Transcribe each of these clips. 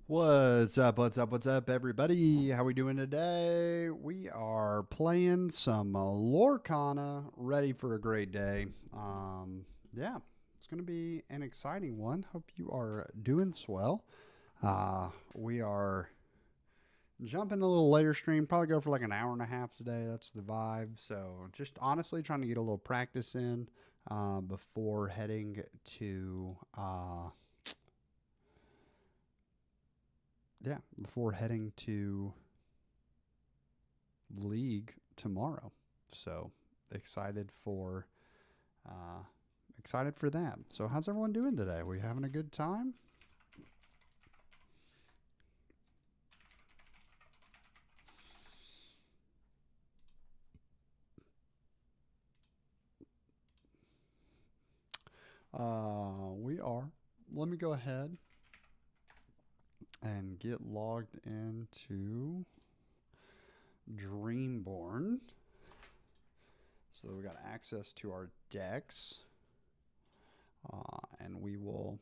What's up? What's up? What's up, everybody? How we doing today? We are playing some Lorcana, ready for a great day. Yeah, it's gonna be an exciting one. Hope you are doing swell. We are jumping a little later stream. Probably go for like an hour and a half today. That's the vibe. So just honestly trying to get a little practice in before heading to before heading to league tomorrow. So excited for uh, excited for that. So how's everyone doing today? We having a good time? We are. Let me go ahead and get logged into Dreamborn so that we got access to our decks, and we will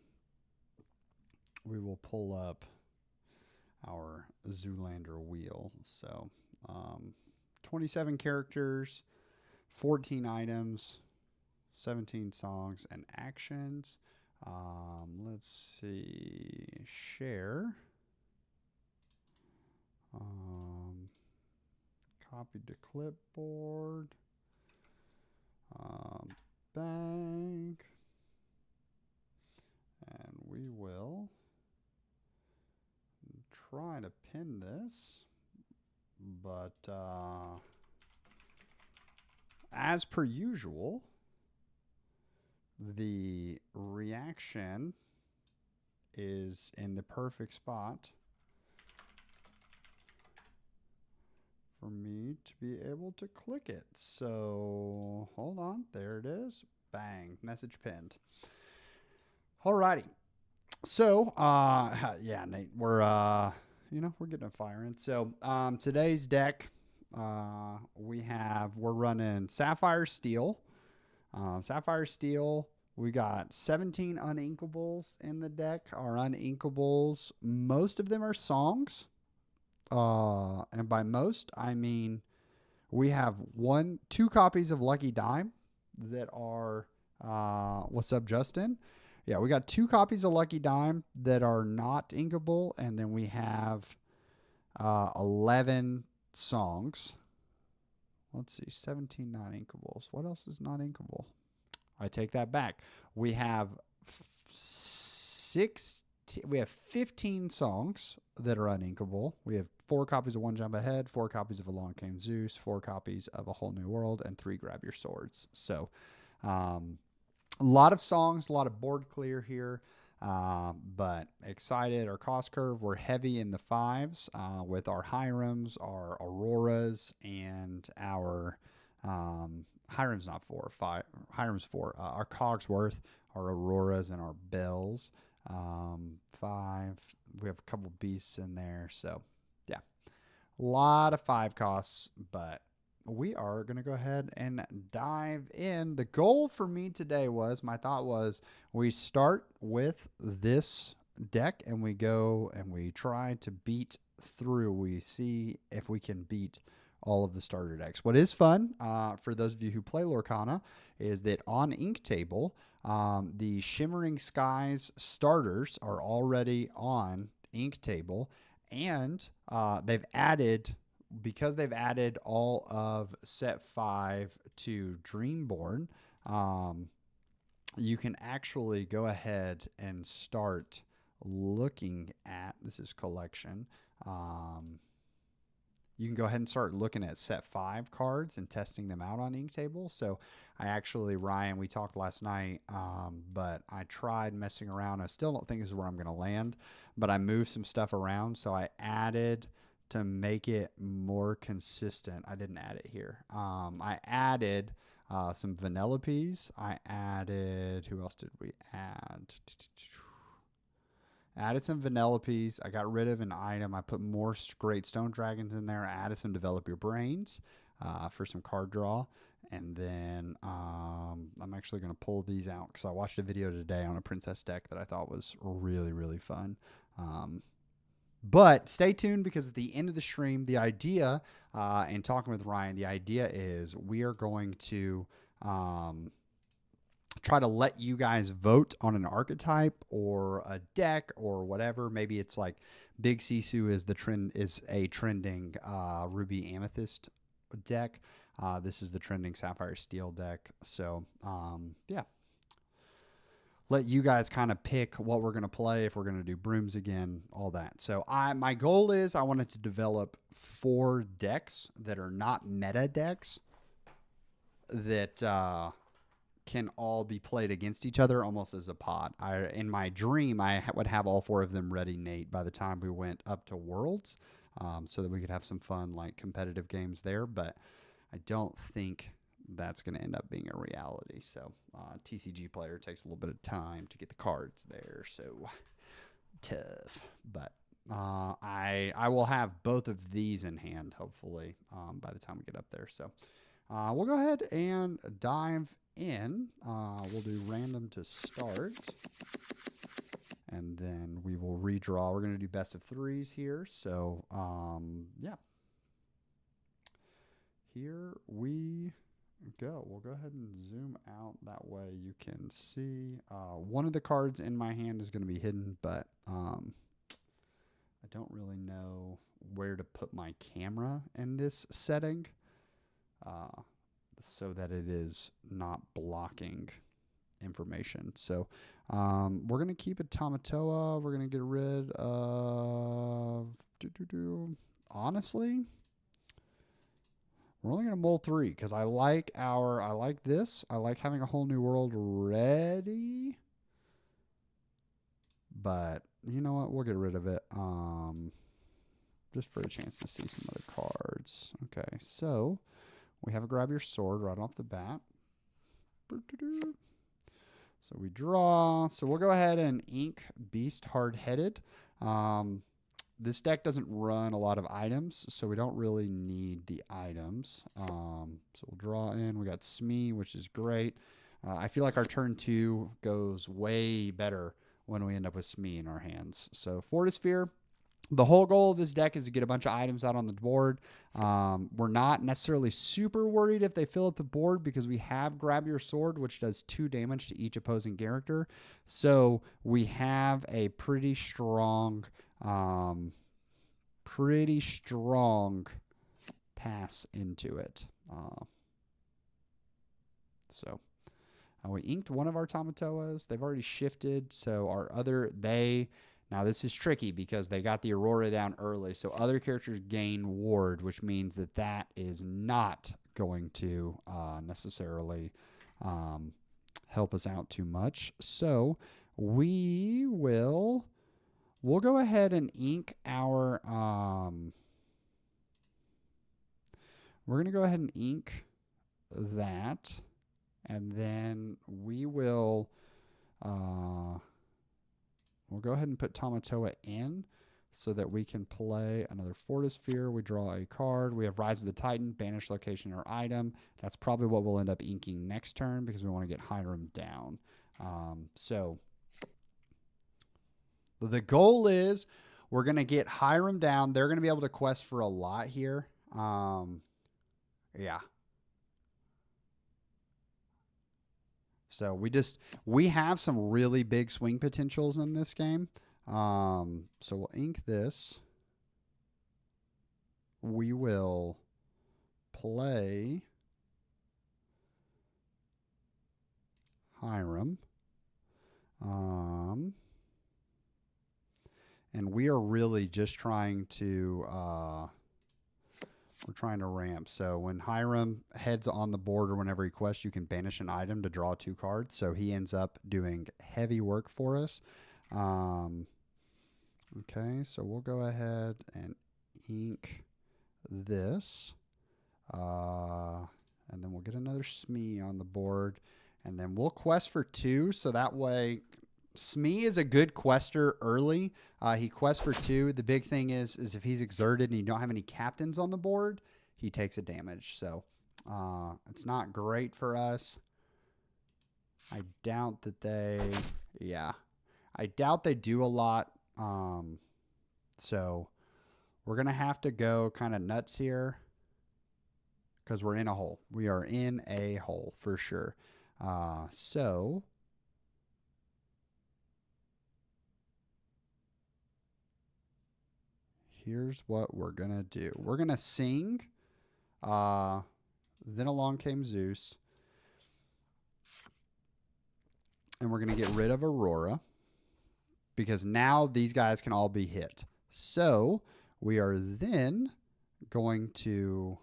pull up our Zoolander wheel. So, 27 characters, 14 items, 17 songs and actions. Let's see. Share. Copy to clipboard. Bank. And we will try to pin this. But as per usual, the reaction is in the perfect spot for me to be able to click it. So hold on, there it is. Bang, message pinned. Alrighty. So yeah, Nate, we're getting a fire in. So today's deck, we're running Sapphire Steel. Sapphire Steel, we got 17 uninkables in the deck. Our uninkables, most of them are songs. And by most, I mean we have two copies of Lucky Dime that are, what's up, Justin? Yeah, we got two copies of Lucky Dime that are not inkable, and then we have 11 songs. Let's see, 17 non inkables. What else is not inkable? I take that back. We have 15 songs that are uninkable. We have 4 copies of One Jump Ahead, 4 copies of Along Came Zeus, 4 copies of A Whole New World, and 3 Grab Your Swords. So, a lot of songs, a lot of board clear here. But excited. Our cost curve, we're heavy in the 5s with our Hyrams, our Auroras, and our Hiram's not 4, 5. Hiram's 4. Our Cogsworth, our Auroras, and our Bells. 5. We have a couple beasts in there. So, yeah. A lot of 5 costs, but we are going to go ahead and dive in. The goal for me today my thought was we start with this deck and we go and we try to beat through. We see if we can beat all of the starter decks. What is fun for those of you who play Lorcana is that on InkTable, the Shimmering Skies starters are already on InkTable, and because they've added all of set 5 to Dreamborn, you can actually go ahead and start looking at, this is collection, you can go ahead and start looking at set 5 cards and testing them out on InkTable. So Ryan, we talked last night, but I tried messing around. I still don't think this is where I'm going to land, but I moved some stuff around. So I added, to make it more consistent, I didn't add it here. I added some Vanellope's. Who else did we add? Added some Vanellope's. I got rid of an item. I put more Great Stone Dragons in there. I added some Develop Your Brains for some card draw. And then I'm actually going to pull these out because I watched a video today on a Princess deck that I thought was really, really fun. But stay tuned, because at the end of the stream, the idea, and talking with Ryan, the idea is we are going to try to let you guys vote on an archetype or a deck or whatever. Maybe it's like Big Sisu is a trending Ruby Amethyst deck. This is the trending Sapphire Steel deck. So yeah, let you guys kind of pick what we're going to play, if we're going to do brooms again, all that. So my goal is I wanted to develop 4 decks that are not meta decks that can all be played against each other almost as a pod. In my dream, I would have all 4 of them ready, Nate, by the time we went up to Worlds, so that we could have some fun, like, competitive games there. But I don't think that's going to end up being a reality. So TCG player takes a little bit of time to get the cards there. So tough. But I will have both of these in hand, hopefully, by the time we get up there. So we'll go ahead and dive in. We'll do random to start. And then we will redraw. We're going to do best of 3s here. So, yeah. Here we go. We'll go ahead and zoom out. That way you can see. One of the cards in my hand is going to be hidden, but I don't really know where to put my camera in this setting, so that it is not blocking information. So we're going to keep it Tamatoa. We're going to get rid of... Honestly, we're only going to mull 3, because I like this. I like having a whole new world ready. But you know what? We'll get rid of it. Just for a chance to see some other cards. Okay, so we have a grab your sword right off the bat. So we draw. So we'll go ahead and ink Beast Hard-Headed. This deck doesn't run a lot of items, so we don't really need the items. So we'll draw in. We got Smee, which is great. I feel like our turn 2 goes way better when we end up with Smee in our hands. So Fortisphere. The whole goal of this deck is to get a bunch of items out on the board. We're not necessarily super worried if they fill up the board, because we have Grab Your Sword, which does 2 damage to each opposing character. So we have a pretty strong pass into it. So we inked one of our Tamatoas. They've already shifted. So our other, now this is tricky because they got the Aurora down early. So other characters gain ward, which means that is not going to necessarily help us out too much. So we'll go ahead and ink our, we're going to go ahead and ink that. And then we will, we'll go ahead and put Tamatoa in so that we can play another Fortisphere. We draw a card. We have Rise of the Titan, banish location or item. That's probably what we'll end up inking next turn, because we want to get Hiram down. So the goal is we're going to get Hiram down. They're going to be able to quest for a lot here. Yeah. So we have some really big swing potentials in this game. So we'll ink this. We will play Hiram. And we are really just trying to, we're trying to ramp. So when Hiram heads on the board or whenever he quests, you can banish an item to draw 2 cards. So he ends up doing heavy work for us. Okay, so we'll go ahead and ink this. And then we'll get another Smee on the board. And then we'll quest for 2, so that way Smee is a good quester early. He quests for 2. The big thing is if he's exerted and you don't have any captains on the board, he takes a damage. So it's not great for us. I doubt that they do a lot So we're going to have to go kind of nuts here because we're in a hole. We are in a hole for sure. So here's what we're going to do. We're going to sing. Then along came Zeus. And we're going to get rid of Aurora because now these guys can all be hit. So we are then going to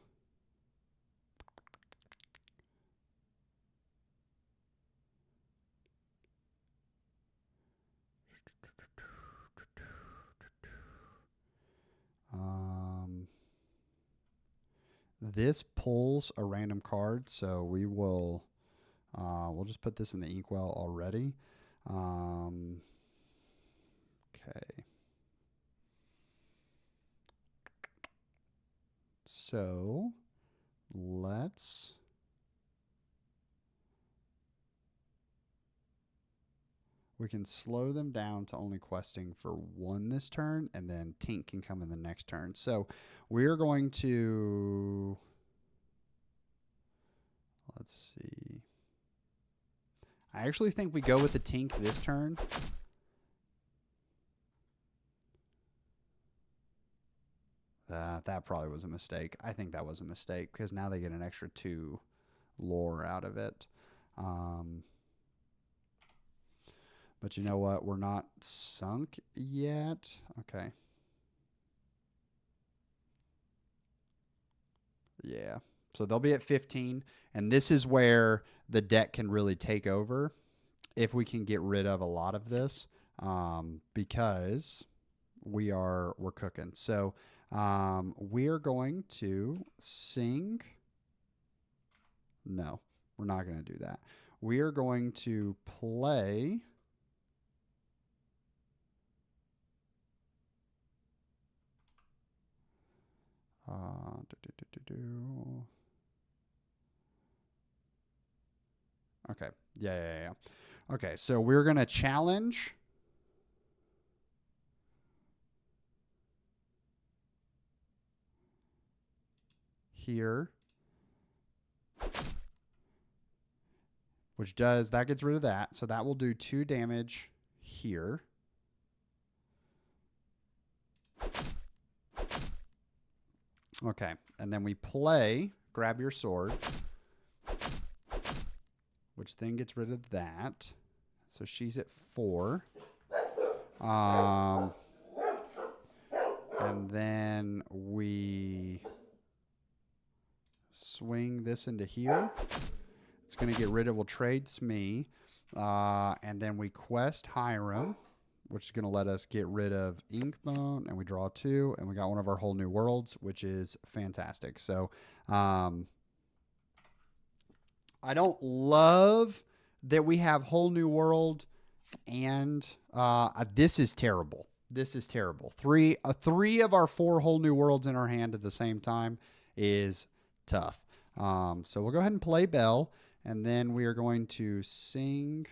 this pulls a random card, so we will we'll just put this in the inkwell already. Okay. So we can slow them down to only questing for 1 this turn, and then Tink can come in the next turn. So we're going to, let's see. I actually think we go with the Tink this turn. That probably was a mistake. I think that was a mistake because now they get an extra 2 lore out of it. But you know what? We're not sunk yet. Okay. Yeah. So they'll be at 15. And this is where the deck can really take over if we can get rid of a lot of this, because we're cooking. So we're going to sing. No, we're not going to do that. We are going to play. Okay. Yeah. Okay, so we're going to challenge here, which that gets rid of that. So that will do 2 damage here. Okay, and then we play grab your sword, which then gets rid of that. So she's at 4. And then we swing this into here. It's going to get rid of, we'll trade Smee. And then we quest Hiram, which is going to let us get rid of Inkbone, and we draw 2, and we got one of our whole new worlds, which is fantastic. So I don't love that we have whole new world, and this is terrible. This is terrible. 3 of our 4 whole new worlds in our hand at the same time is tough. So we'll go ahead and play Bell, and then we are going to sing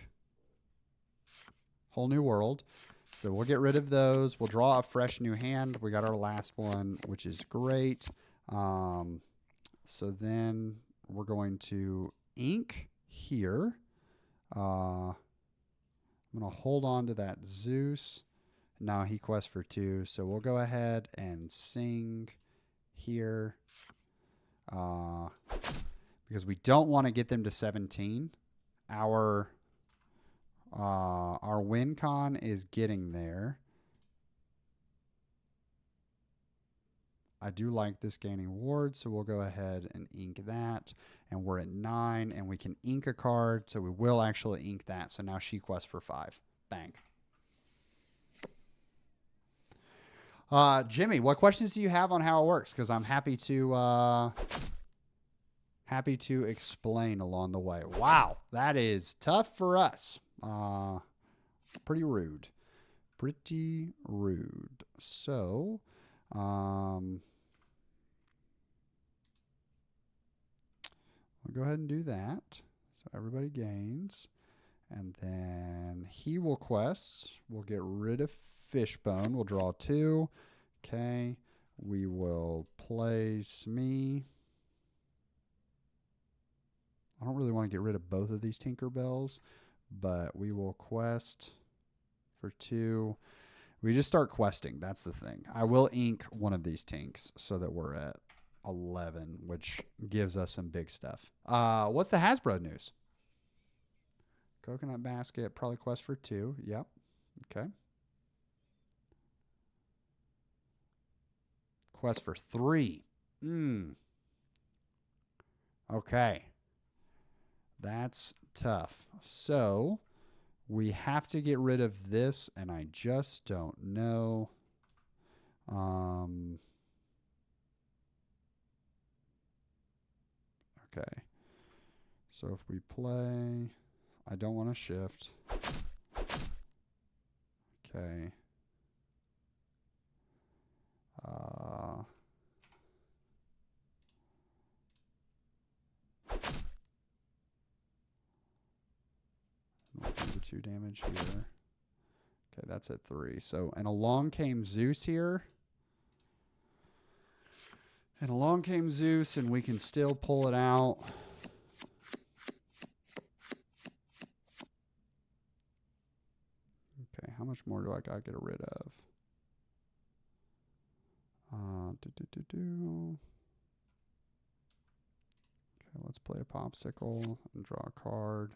whole new world. So we'll get rid of those. We'll draw a fresh new hand. We got our last one, which is great. So then we're going to ink here. I'm going to hold on to that Zeus. Now he quests for 2. So we'll go ahead and sing here. Because we don't want to get them to 17. Our win con is getting there. I do like this gaining ward, so we'll go ahead and ink that. And we're at 9, and we can ink a card, so we will actually ink that. So now she quests for 5. Bang. Jimmy, what questions do you have on how it works? Because I'm happy to explain along the way. Wow, that is tough for us. Pretty rude. So, we'll go ahead and do that. So everybody gains. And then he will quest. We'll get rid of Fishbone. We'll draw 2. Okay. We will play Smee. I don't really want to get rid of both of these Tinkerbells, but we will quest for 2. We just start questing. That's the thing. I will ink one of these tinks so that we're at 11, which gives us some big stuff. What's the Hasbro news? Coconut basket, probably quest for 2. Yep. Okay. Quest for 3. Okay. That's tough. So we have to get rid of this, and I just don't know. Okay. So if we play, I don't want to shift. Okay. We'll do the 2 damage here. Okay, that's at 3. So, and along came Zeus here. And along came Zeus, and we can still pull it out. Okay, how much more do I got to get rid of? Okay, let's play a popsicle and draw a card.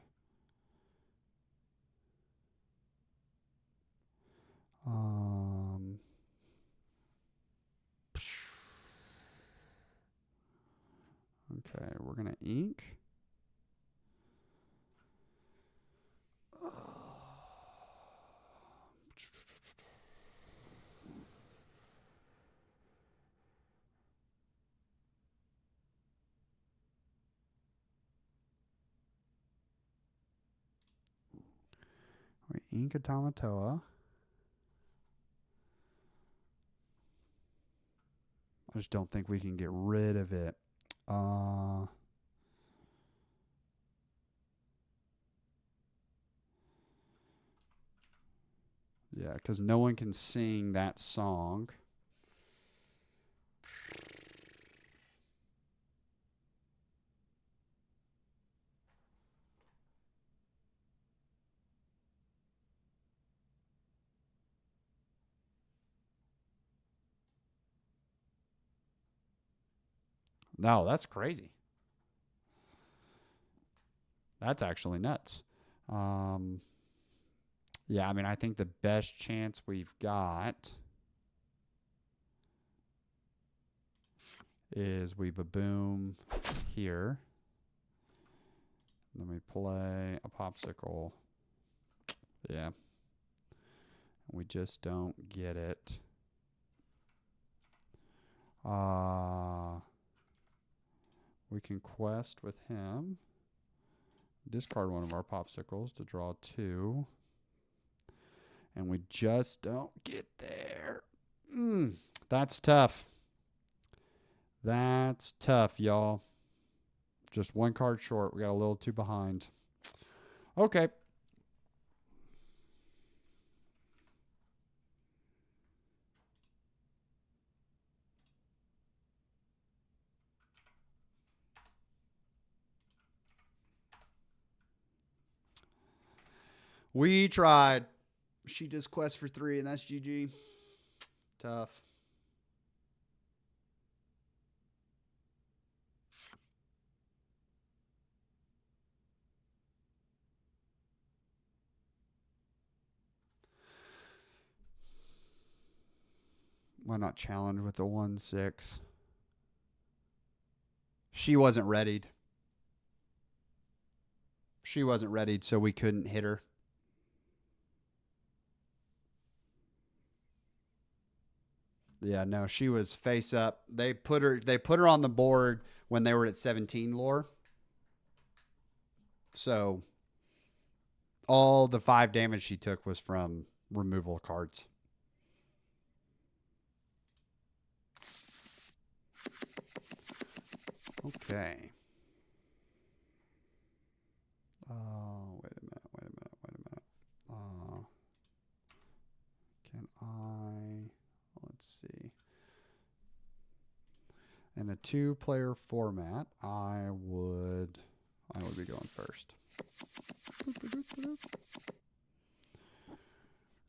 Okay, we're going to ink. We ink a Tamatoa. I just don't think we can get rid of it. Yeah, because no one can sing that song. No, that's crazy. That's actually nuts. Yeah, I mean, I think the best chance we've got is we baboom here. Then we play a popsicle. Yeah. We just don't get it. We can quest with him. Discard one of our popsicles to draw 2. And we just don't get there. That's tough. That's tough, y'all. Just 1 card short. We got a little too behind. Okay. We tried. She just quest for 3, and that's GG. Tough. Why not challenge with the 1/6? She wasn't readied. She wasn't readied, so we couldn't hit her. Yeah, no, she was face up. They put her on the board when they were at 17 lore. So all the 5 damage she took was from removal cards. Okay. Wait a minute. Can I... Let's see. In a 2-player format, I would be going first.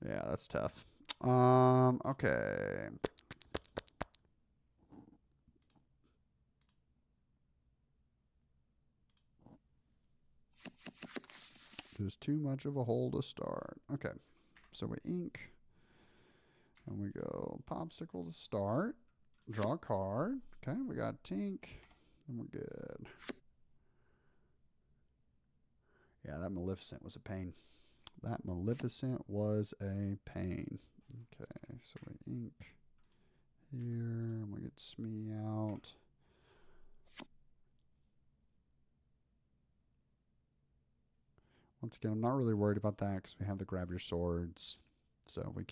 Yeah, that's tough. Okay. Just too much of a hole to start. Okay. So we ink. And we go popsicle to start. Draw a card. Okay, we got Tink. And we're good. Yeah, that Maleficent was a pain. That Maleficent was a pain. Okay, so we ink here. And we get Smee out. Once again, I'm not really worried about that because we have the grab your swords. So we've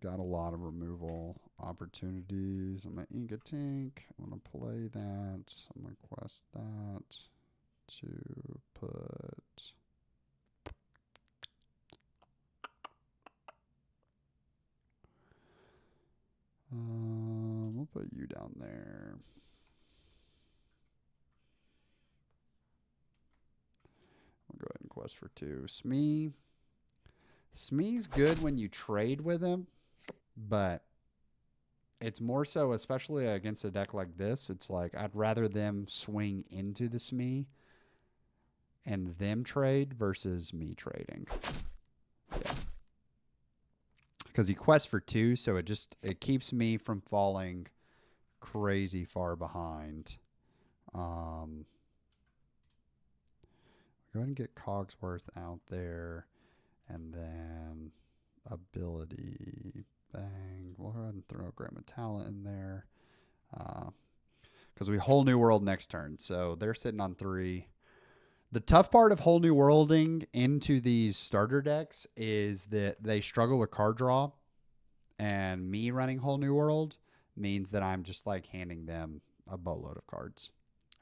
got a lot of removal opportunities. I'm going to ink a Tink. I'm going to play that. I'm going to quest that to put... we'll put you down there. I'll go ahead and quest for 2. Smee. Smee's good when you trade with him, but it's more so, especially against a deck like this, it's like I'd rather them swing into the Smee and them trade versus me trading. Yeah. Because he quests for 2, so it keeps me from falling crazy far behind. Go ahead and get Cogsworth out there. And then ability, bang. We'll go ahead and throw Grammatala in there. Because we whole new world next turn. So they're sitting on 3. The tough part of whole new worlding into these starter decks is that they struggle with card draw. And me running whole new world means that I'm just like handing them a boatload of cards.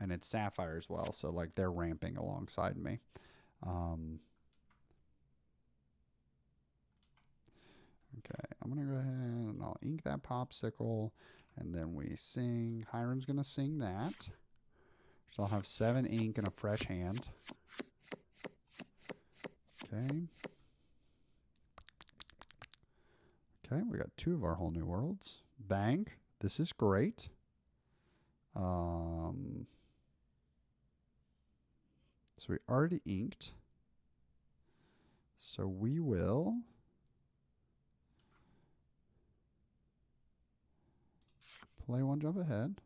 And it's Sapphire as well. So like they're ramping alongside me. Okay, I'm going to go ahead and I'll ink that popsicle, and then we sing. Hiram's going to sing that. So I'll have 7 ink and a fresh hand. Okay. Okay, we got 2 of our whole new worlds. Bang. This is great. So we already inked. So we will... play 1 jump ahead.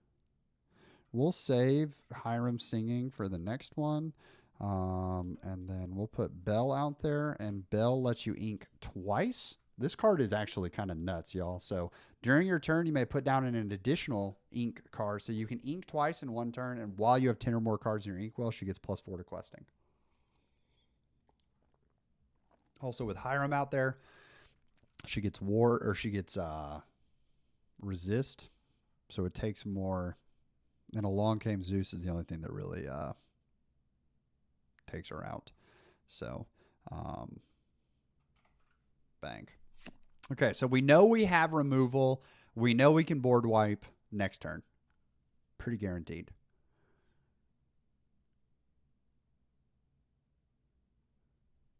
We'll save Hiram singing for the next one. And then we'll put Bell out there, and Bell lets you ink twice. This card is actually kind of nuts, y'all. So during your turn, you may put down an additional ink card. So you can ink twice in 1 turn, and while you have 10 or more cards in your inkwell, she gets +4 to questing. Also with Hiram out there, she gets resist. So it takes more, and Along Came Zeus is the only thing that really takes her out. So, bang. Okay, so we know we have removal. We know we can board wipe next turn. Pretty guaranteed.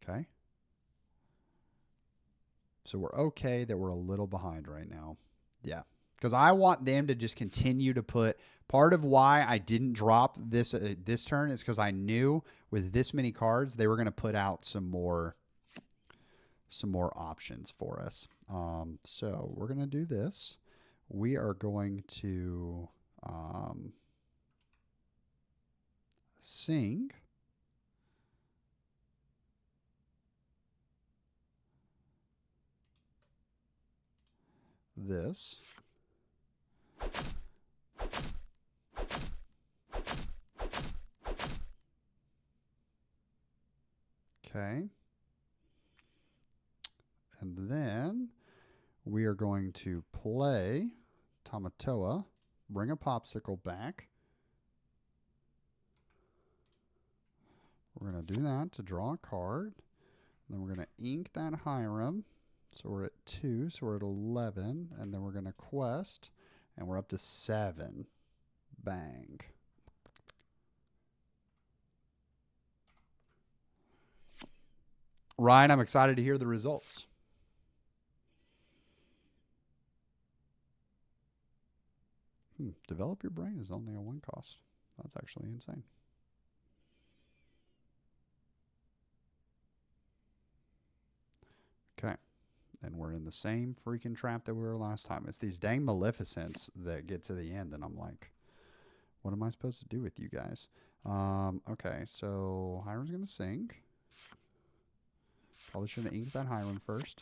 Okay. So we're okay that we're a little behind right now. Yeah. Because I want them to just continue to put... Part of why I didn't drop this this turn is because I knew with this many cards, they were going to put out some more options for us. So we're going to do this. We are going to sing this. Okay. And then we are going to play Tamatoa, bring a popsicle back. We're going to do that to draw a card. Then we're going to ink that Hiram. So we're at 2, so we're at 11. And then we're going to quest And we're up to 7. Bang. Ryan, I'm excited to hear the results. Develop your brain is only a 1 cost. That's actually insane. Okay. And we're in the same freaking trap that we were last time. It's these dang Maleficents that get to the end, and I'm like, what am I supposed to do with you guys? Okay, so Hiram's going to sing. Probably should have inked that Hiram first.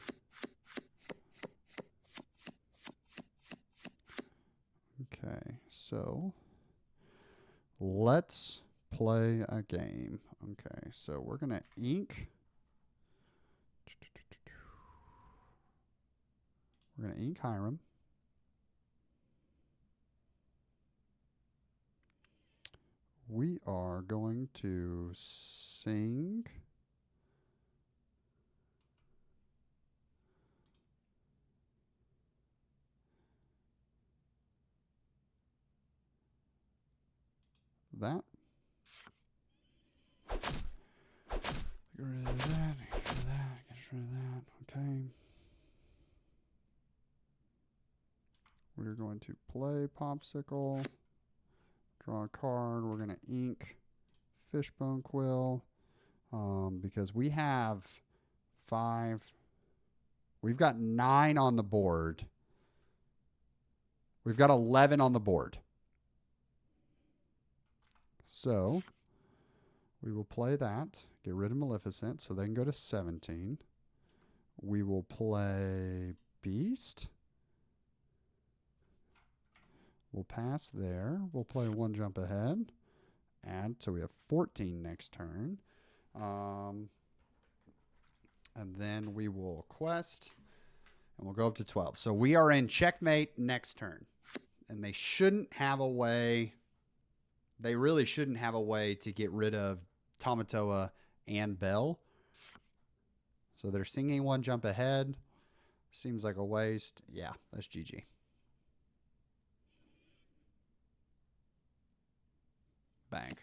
Okay, so let's play a game. Okay, so we're going to ink. We're going to ink Hiram. We are going to sing. That. Get rid of that, get rid of that, get rid of that. Okay. We're going to play Popsicle. Draw a card. We're going to ink Fishbone Quill. Because we have 5. We've got 9 on the board. We've got 11 on the board. So we will play that. Get rid of Maleficent so they can go to 17. We will play Beast. We'll pass there. We'll play 1 jump ahead. Add. So we have 14 next turn. And then we will quest. And we'll go up to 12. So we are in checkmate next turn. And they shouldn't have a way. They really shouldn't have a way to get rid of Tamatoa and Belle. So they're singing 1 jump ahead. Seems like a waste. Yeah, that's GG. Bang.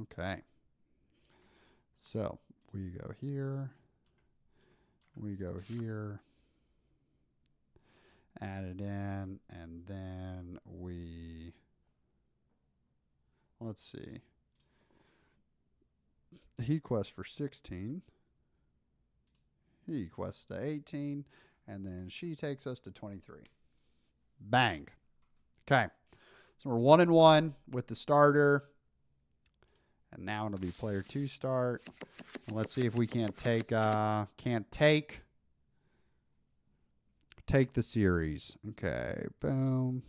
Okay. So we go here. We go here. Add it in. And then we... Let's see. He quests for 16. He quests to 18. And then she takes us to 23. Bang. Okay. So we're 1-1 with the starter. And now it'll be player 2 start. And let's see if we can't take the series. Okay. Boom.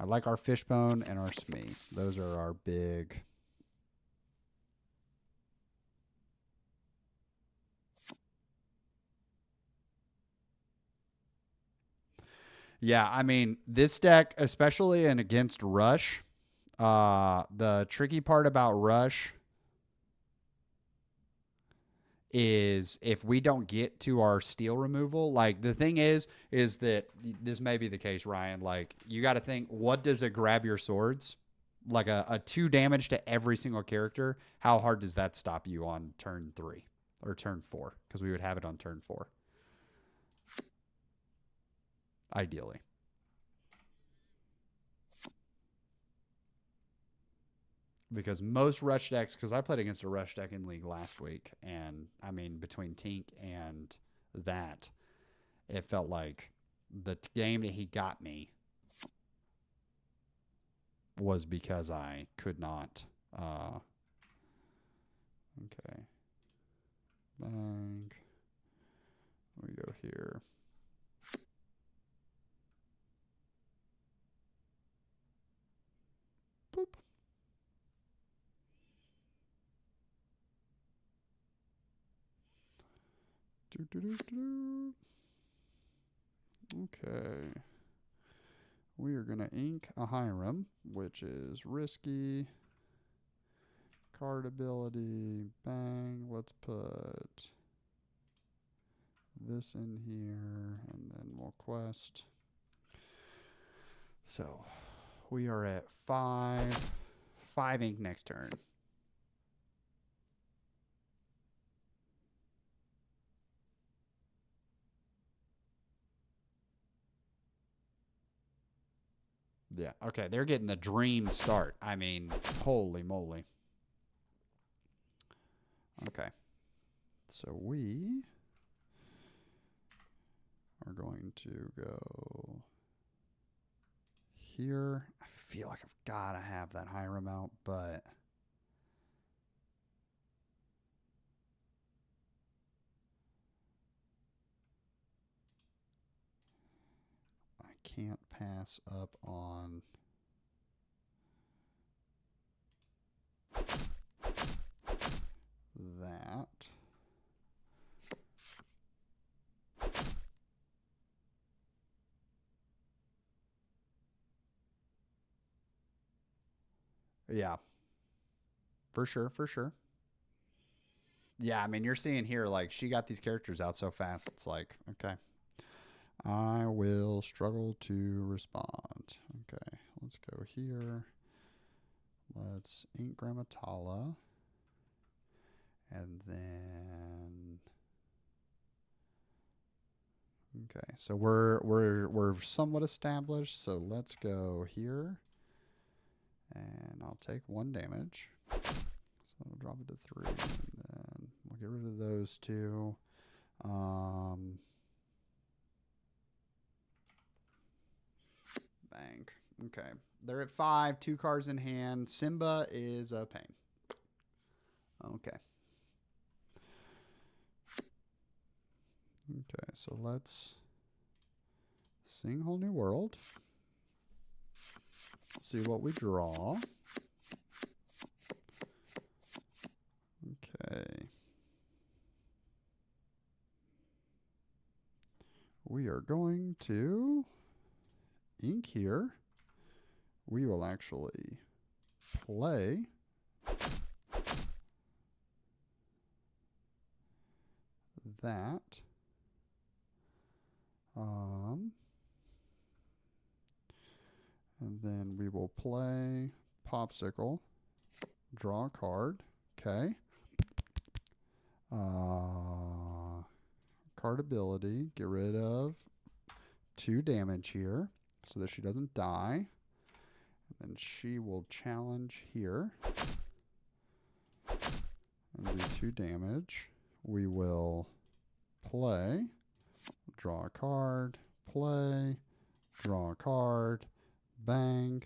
I like our Fishbone and our Smee. Those are our big. Yeah, I mean, this deck, especially in against Rush, the tricky part about Rush is if we don't get to our steel removal. Like, the thing is that this may be the case, Ryan. Like, you got to think, what does a grab your swords? Like a 2 damage to every single character. How hard does that stop you on turn 3 or turn 4? Because we would have it on turn 4. Ideally. Because most Rush decks, because I played against a Rush deck in League last week, and I mean, between Tink and that, it felt like the game that he got me was because I could not. Okay. Bang. We go here. Boop. Okay. We are going to ink a Hiram, which is risky. Card ability. Bang. Let's put this in here, and then we'll quest. So we are at 5 ink next turn. Yeah, okay, they're getting the dream start. I mean, holy moly. Okay, so we are going to go here. I feel like I've got to have that higher amount, but I can't pass up on that. Yeah, for sure, for sure. Yeah, I mean, you're seeing here, like, she got these characters out so fast. It's like, okay, I will struggle to respond. Okay, let's go here. Let's ink Grammatala. And then, okay, so we're somewhat established. So let's go here, and I'll take 1 damage. So that'll drop it to 3, and then we'll get rid of those 2. Bang. Okay, they're at 5, 2 cards in hand. Simba is a pain. Okay. Okay, so let's sing Whole New World. See what we draw. Okay. We are going to ink here. We will actually play that. And then we will play Popsicle, draw a card. Okay. Card ability, get rid of 2 damage here so that she doesn't die. And then she will challenge here and do 2 damage. We will play, draw a card, play, draw a card, bang.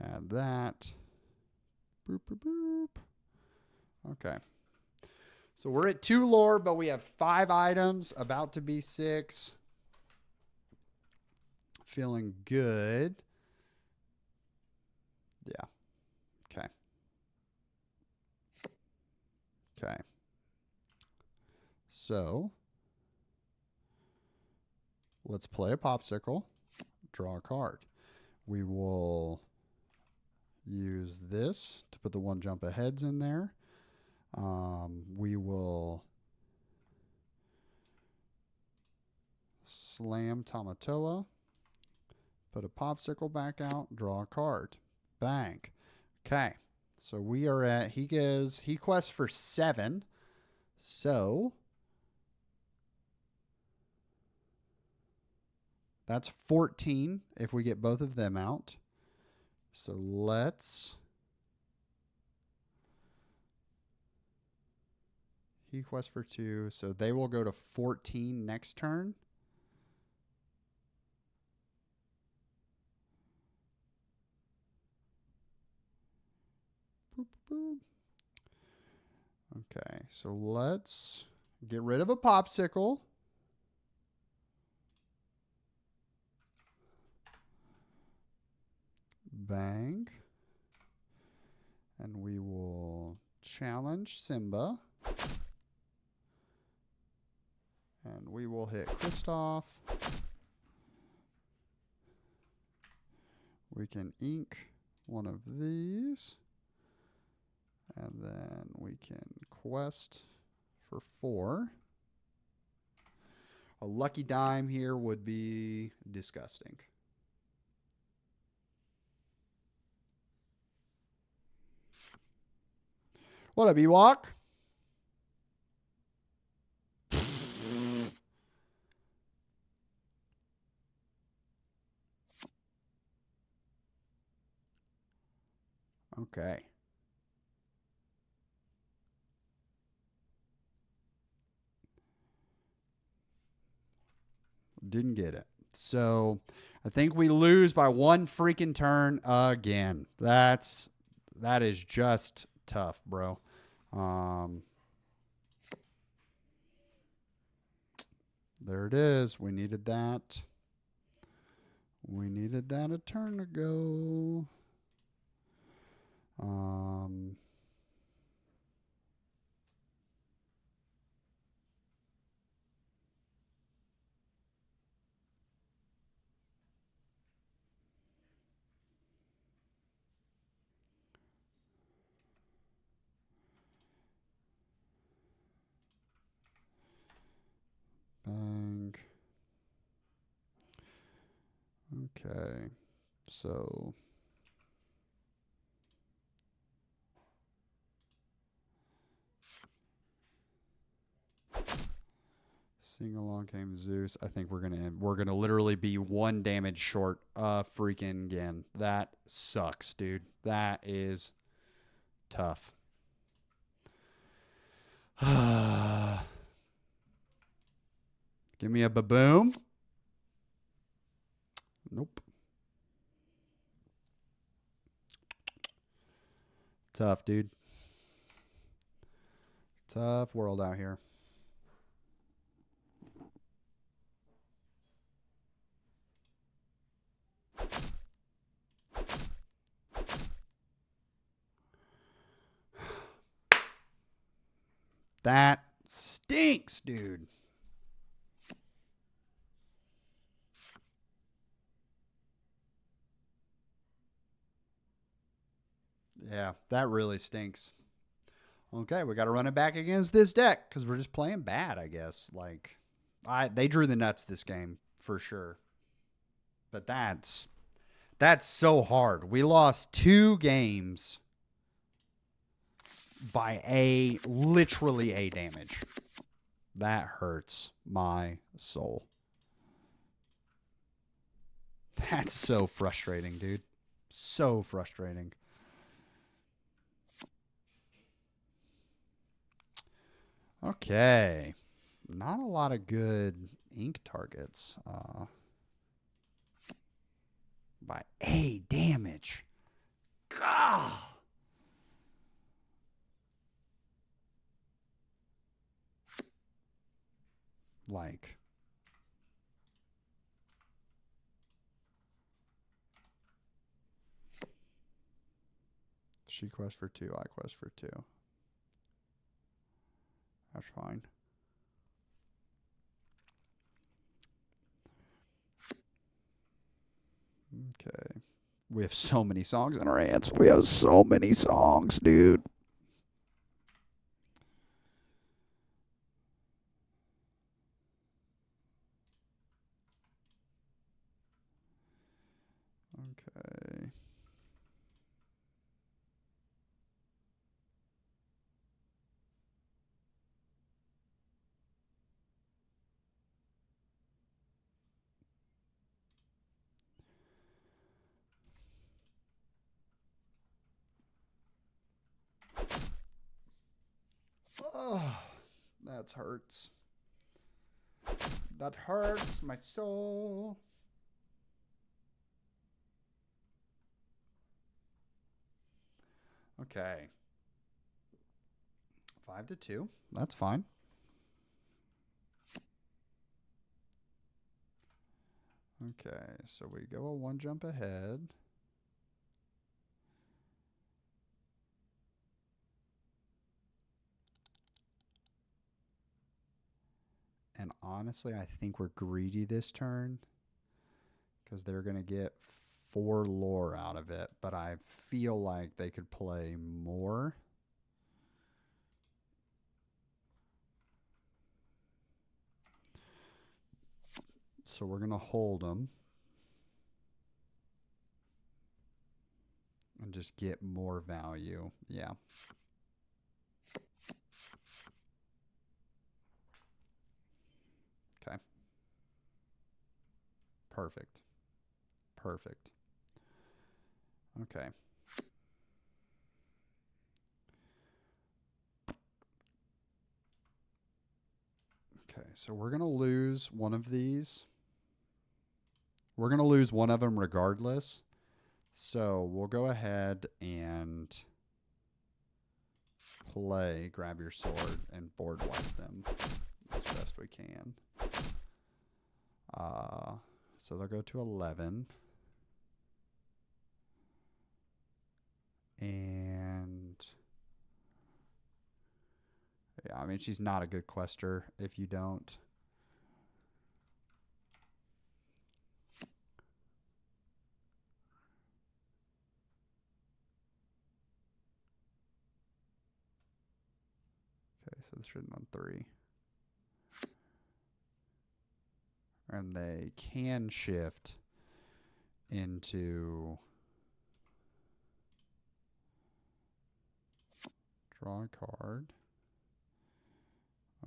Add that. Boop, boop, boop. Okay. So we're at 2 lore, but we have 5 items, about to be 6. Feeling good. Yeah. Okay. Okay. So let's play a Popsicle, draw a card. We will use this to put the 1 jump aheads in there. We will slam Tamatoa, put a Popsicle back out, draw a card. Bang. Okay. So we are at, he quests for 7. So that's 14 if we get both of them out. So let's, he quests for 2, so they will go to 14 next turn. Boop, boop. Okay, so let's get rid of a Popsicle. Bang. And we will challenge Simba. And we will hit Kristoff. We can ink one of these. And then we can quest for 4. A lucky dime here would be disgusting. What up, Ewok? Okay. Didn't get it. So I think we lose by 1 freaking turn again. That is just tough, bro. There it is. We needed that. We needed that a turn ago. Bang. Okay. So sing along came Zeus. I think we're gonna literally be 1 damage short freaking again. That sucks, dude. That is tough. Give me a baboom. Nope. Tough, dude. Tough world out here. That stinks, dude. Yeah, that really stinks. Okay, we got to run it back against this deck because we're just playing bad, I guess. Like, they drew the nuts this game for sure. But that's so hard. We lost 2 games by literally a damage. That hurts my soul. That's so frustrating, dude. So frustrating. Okay. Not a lot of good ink targets. By a damage. God. Like. She quest for 2, I quest for 2. That's fine. Okay. We have so many songs in our hands. We have so many songs, dude. Okay. Oh, that hurts. That hurts my soul. Okay. 5-2. That's fine. Okay, so we go a 1 jump ahead. And honestly, I think we're greedy this turn because they're going to get 4 lore out of it. But I feel like they could play more. So we're going to hold them and just get more value. Yeah. Okay. Perfect. Perfect. Okay. Okay, so we're going to lose one of these. We're going to lose one of them regardless. So we'll go ahead and play Grab Your Sword and board wipe them as best we can. So they'll go to 11. And yeah, I mean, she's not a good quester if you don't. Okay, so it's written on 3. And they can shift into draw a card.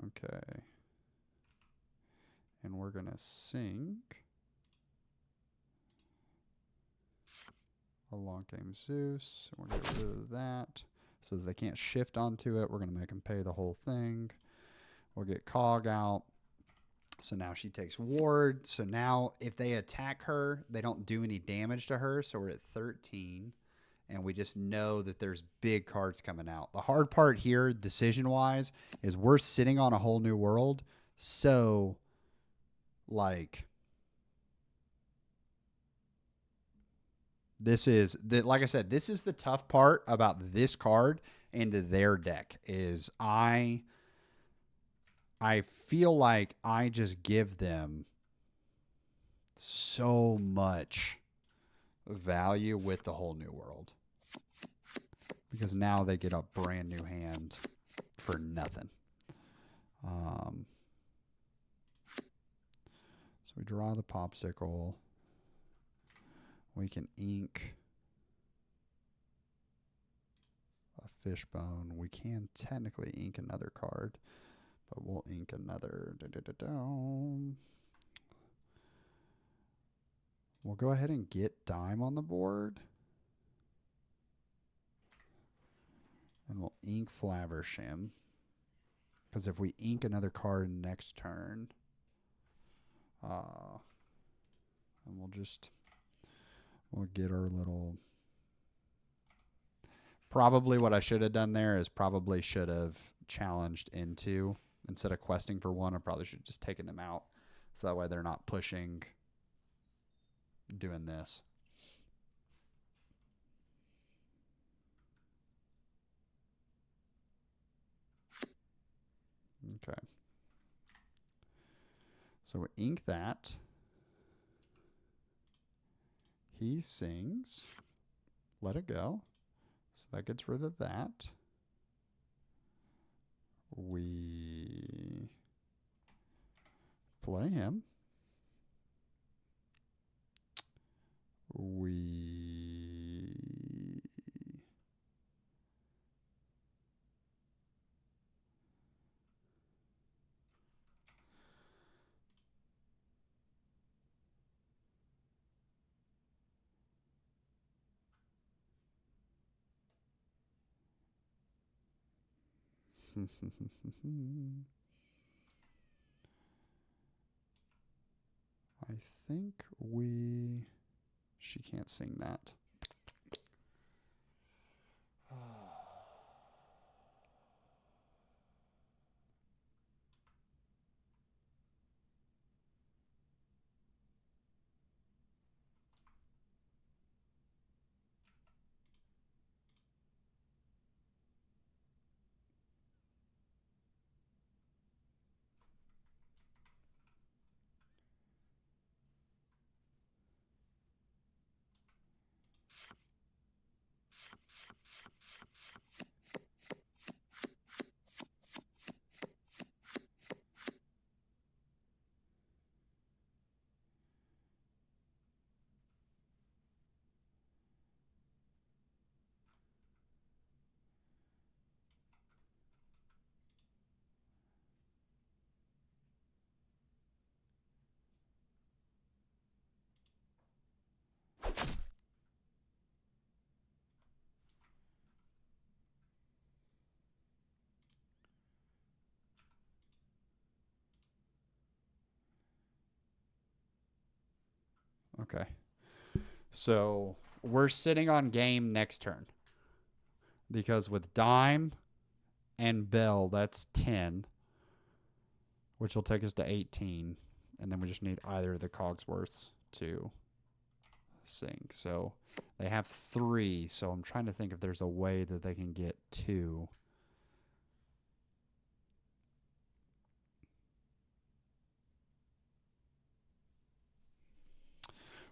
Okay. And we're going to sink Along Came Zeus. We're going to get rid of that so that they can't shift onto it. We're going to make them pay the whole thing. We'll get Cog out. So now she takes ward. So now if they attack her, they don't do any damage to her. So we're at 13. And we just know that there's big cards coming out. The hard part here, decision-wise, is we're sitting on a whole new world. So, like, this is, like I said, this is the tough part about this card and their deck is I feel like I just give them so much value with the whole new world. Because now they get a brand new hand for nothing. So we draw the popsicle. We can ink a fishbone. We can technically ink another card, but we'll ink another. We'll go ahead and get Dime on the board. And we'll ink Flaversham. Because if we ink another card next turn, and we'll get our little. Probably what I should have done there is probably should have challenged into, instead of questing for one, I probably should have just taken them out. So that way they're not pushing, doing this. Okay. So we ink that. He sings. Let it go. So that gets rid of that. We play him. I think she can't sing that. Okay. So we're sitting on game next turn. Because with dime and bell, that's 10. Which will take us to 18. And then we just need either of the Cogsworths to sink. So they have 3. So I'm trying to think if there's a way that they can get 2.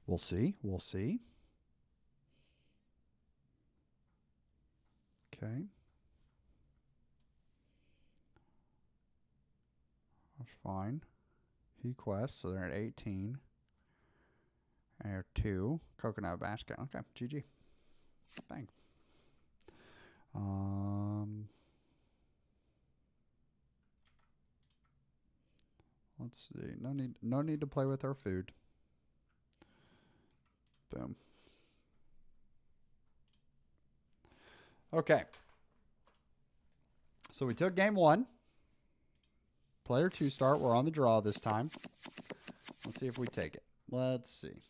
We'll see. We'll see. Okay. That's fine. He quests, so they're at 18. And they're 2. Coconut basket. Okay, GG. Bang. Let's see. No need to play with our food. Boom. Okay. So we took game 1. Player 2 start. We're on the draw this time. Let's see if we take it. Let's see.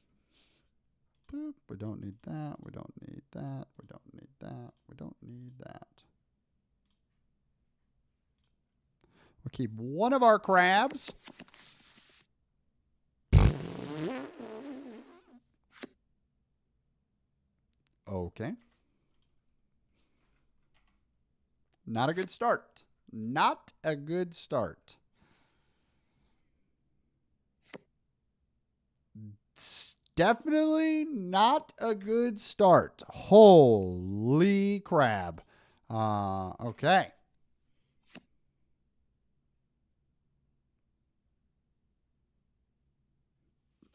Boop. We don't need that. We don't need that. We don't need that. We don't need that. We'll keep one of our crabs. Okay. Not a good start. Not a good start. It's definitely not a good start. Holy crab. Okay.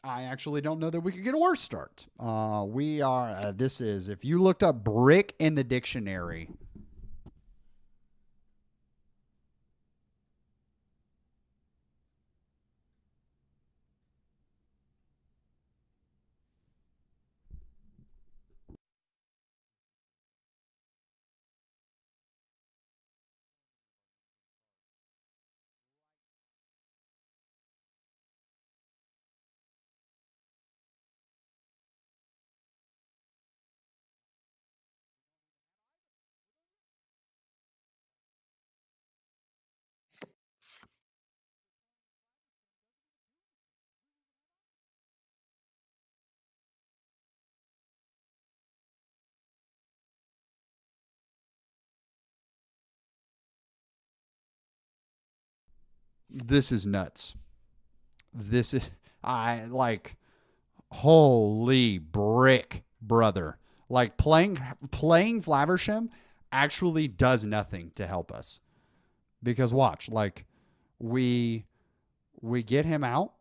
I actually don't know that we could get a worse start. This is, if you looked up brick in the dictionary, this is nuts. This is, holy brick, brother. Like playing Flaversham actually does nothing to help us. Because watch, like we get him out.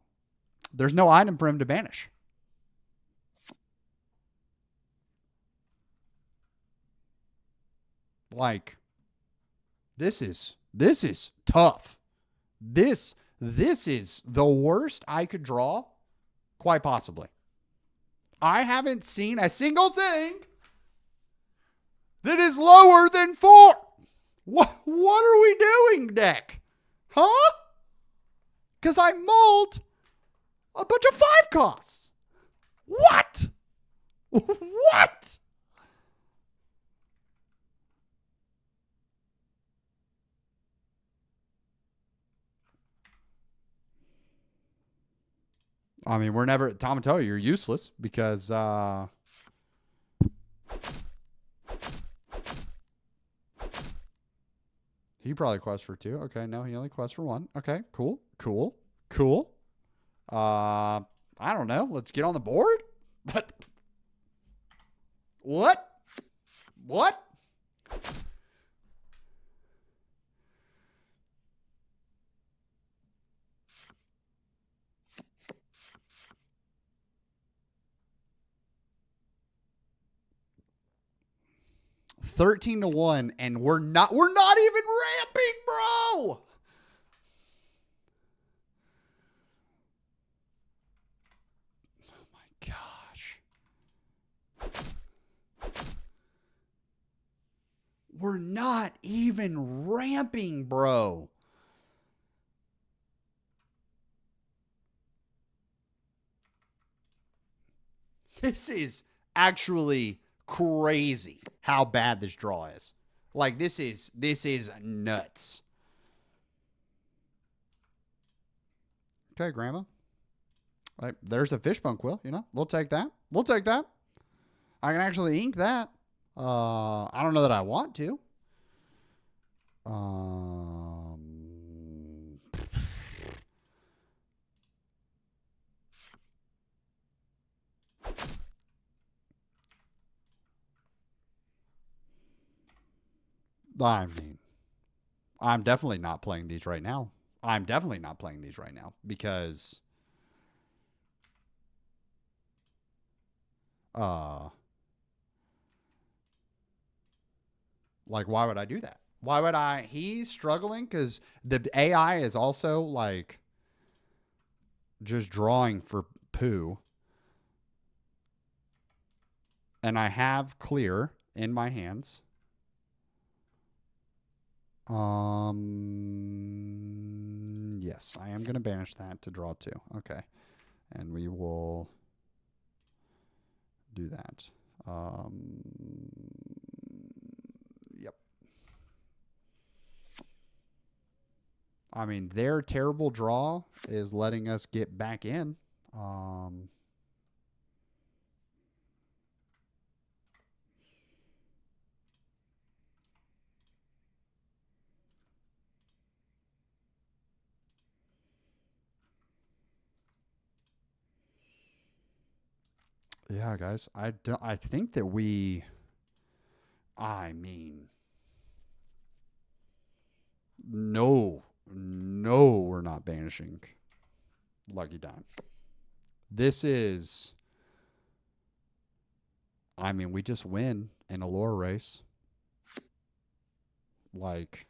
There's no item for him to banish. Like this is tough. This is the worst I could draw, quite possibly. I haven't seen a single thing that is lower than 4. What are we doing, deck? Huh? Because I mulled a bunch of 5 costs. What? What? I mean, we're never, Tom will tell you, you're useless because, he probably quests for 2. Okay, no, he only quests for 1. Okay, cool. I don't know. Let's get on the board. What? 13-1, and we're not even ramping, bro. Oh my gosh. We're not even ramping, bro. This is actually crazy how bad this draw is. Like, this is nuts. Okay, Grandma. Right, there's a fishbone quill, you know. We'll take that. We'll take that. I can actually ink that. I don't know that I want to. I mean, I'm definitely not playing these right now. I'm definitely not playing these right now because like, why would I do that? Why would I? He's struggling because the AI is also like just drawing for poo. And I have clear in my hands. Yes, I am going to banish that to draw 2. Okay. And we will do that. Yep. I mean, their terrible draw is letting us get back in. Yeah, guys. I think that I mean, no, we're not banishing Lucky Dime. This is, I mean, we just win in a lore race. Like,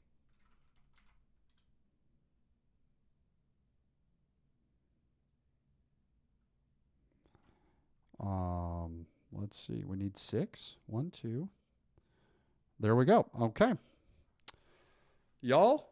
let's see. We need 6. 1, 2. There we go. Okay. Y'all.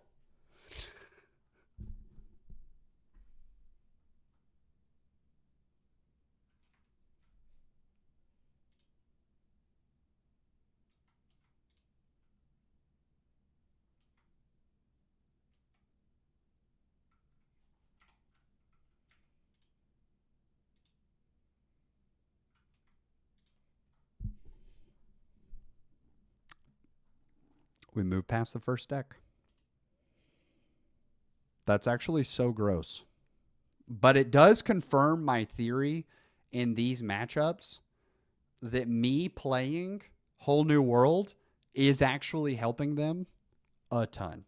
We move past the first deck. That's actually so gross. But it does confirm my theory in these matchups that me playing Whole New World is actually helping them a ton.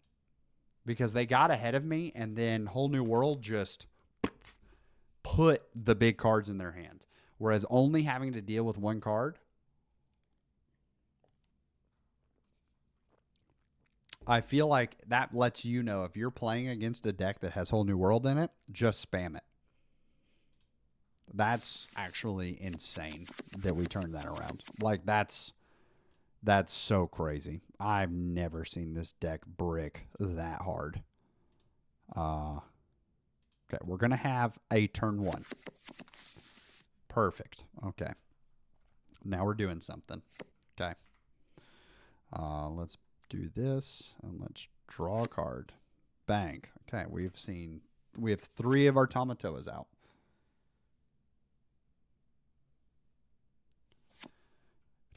Because they got ahead of me, and then Whole New World just put the big cards in their hand. Whereas only having to deal with one card, I feel like that lets you know if you're playing against a deck that has Whole New World in it, just spam it. That's actually insane that we turned that around. Like, that's so crazy. I've never seen this deck brick that hard. Okay, we're going to have a turn 1. Perfect. Okay. Now we're doing something. Okay. Let's do this, and let's draw a card. Bang. Okay, we have 3 of our Tamatoas out.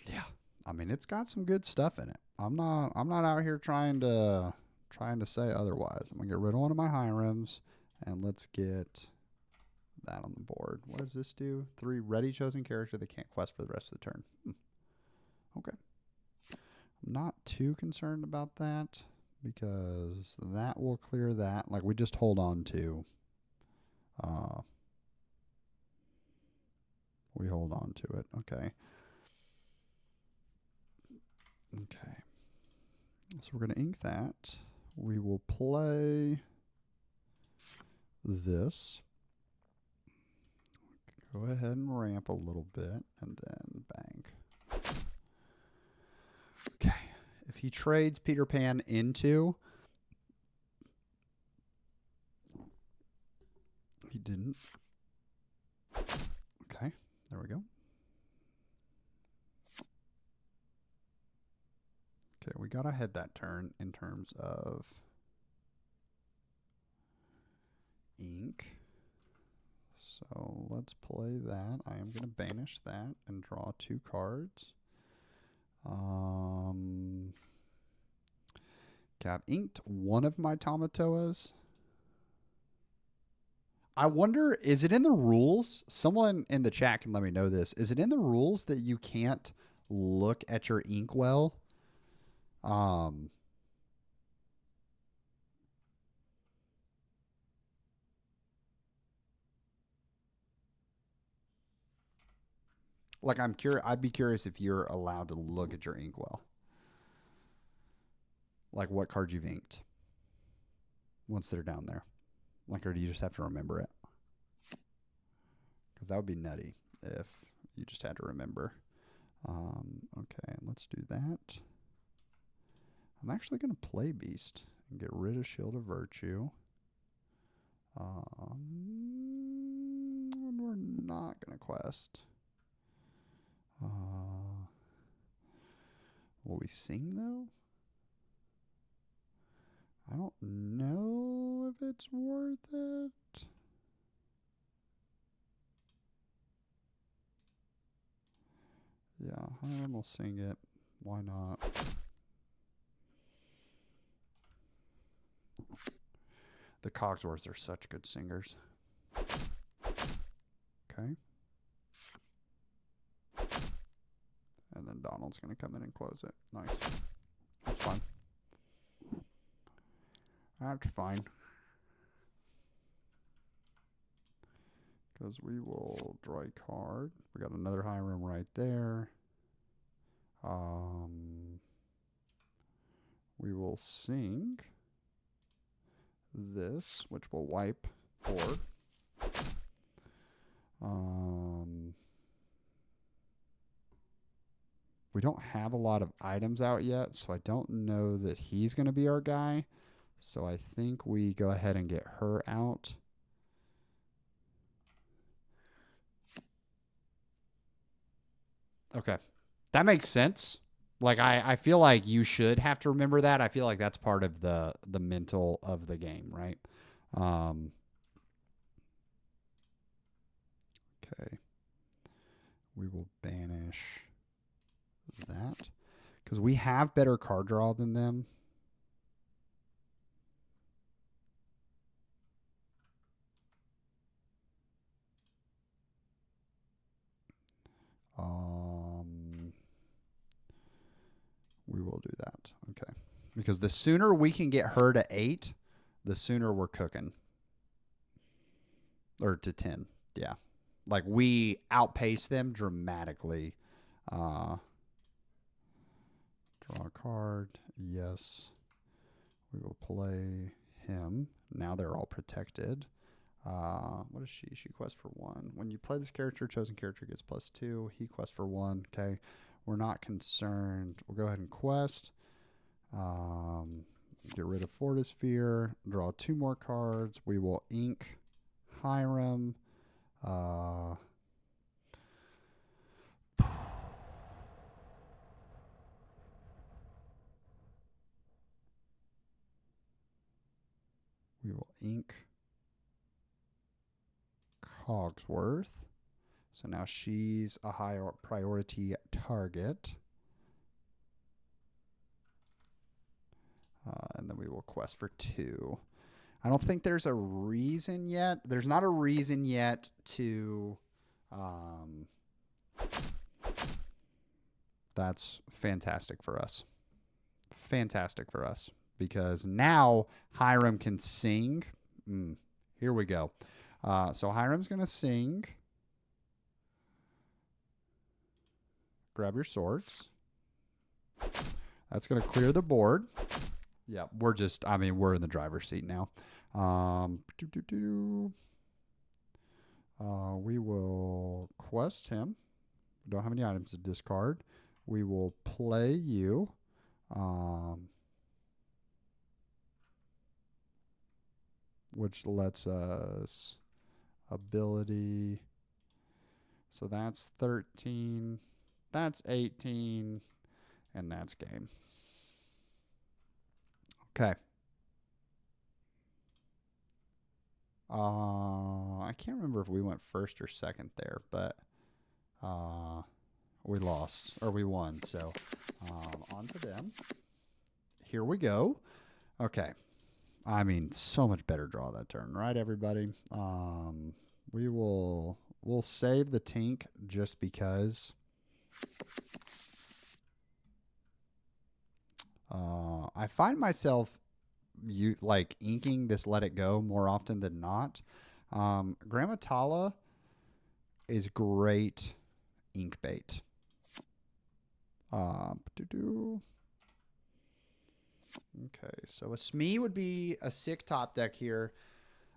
Yeah. I mean, it's got some good stuff in it. I'm not out here trying to say otherwise. I'm going to get rid of one of my high rims, and let's get that on the board. What does this do? 3 ready chosen character that can't quest for the rest of the turn. Okay. I'm not too concerned about that because that will clear that. Like, we just hold on to we hold on to it. Okay. Okay. So we're going to ink that. We will play this. Go ahead and ramp a little bit, and then bang. Okay. If he trades Peter Pan into... He didn't. Okay. There we go. Okay, we got to head that turn in terms of ink. So let's play that. I am going to banish that and draw 2 cards. Okay, I've inked one of my Tamatoas. I wonder, is it in the rules? Someone in the chat can let me know this. Is it in the rules that you can't look at your inkwell? Like I'm curious. I'd be curious if you're allowed to look at your inkwell. Like what cards you've inked once they're down there. Like, or do you just have to remember it? Because that would be nutty if you just had to remember. Okay, let's do that. I'm actually going to play Beast and get rid of Shield of Virtue. We're not going to quest. Will we sing, though? I don't know if it's worth it. Yeah, Hiram will sing it. Why not? The Cogsworths are such good singers. Okay. And then Donald's going to come in and close it. Nice. That's fine. That's fine. Because we will draw a card. We got another Hiram right there. We will sing this, which will wipe board. We don't have a lot of items out yet, so I don't know that he's going to be our guy. So I think we go ahead and get her out. Okay. That makes sense. Like, I feel like you should have to remember that. I feel like that's part of the mental of the game, right? Okay. We will banish that. Because we have better card draw than them. We will do that. Okay. Because the sooner we can get her to 8, the sooner we're cooking. Or to 10. Yeah. Like we outpace them dramatically. Draw a card. Yes. We will play him. Now they're all protected. What is she? She quests for 1. When you play this character, chosen character gets +2. He quests for 1. Okay. We're not concerned. We'll go ahead and quest. Get rid of Fortisphere. Draw 2 more cards. We will ink Hiram. We will ink Cogsworth. So now she's a higher priority target. And then we will quest for 2. I don't think there's a reason yet. There's not a reason yet to... that's fantastic for us. Fantastic for us. Because now Hiram can sing. Here we go. So Hiram's going to sing. Grab your swords. That's going to clear the board. Yeah, we're just, I mean, we're in the driver's seat now. We will quest him. We don't have any items to discard. We will play you. Which lets us ability. So that's 13. That's 18. And that's game. Okay. I can't remember if we went first or second there, but we lost or we won. So on to them. Here we go. Okay. I mean, so much better draw that turn, right, everybody? We'll save the Tink just because. I find myself inking this Let It Go more often than not. Grandma Tala is great ink bait. Okay, so a Smee would be a sick top deck here.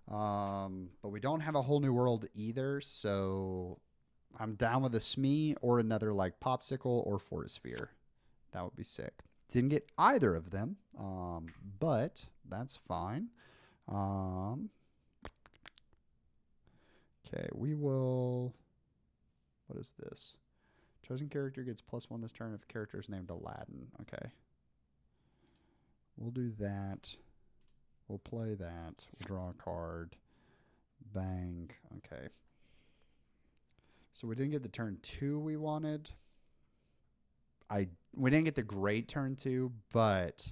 But we don't have a whole new world either, so I'm down with a Smee or another like Popsicle or Fortisphere. That would be sick. Didn't get either of them, but that's fine. Okay, we will. What is this? Chosen character gets +1 this turn if a character is named Aladdin. Okay. We'll do that. We'll play that. We'll draw a card. Bang. Okay. So we didn't get the turn 2 we wanted. We didn't get the great turn 2, but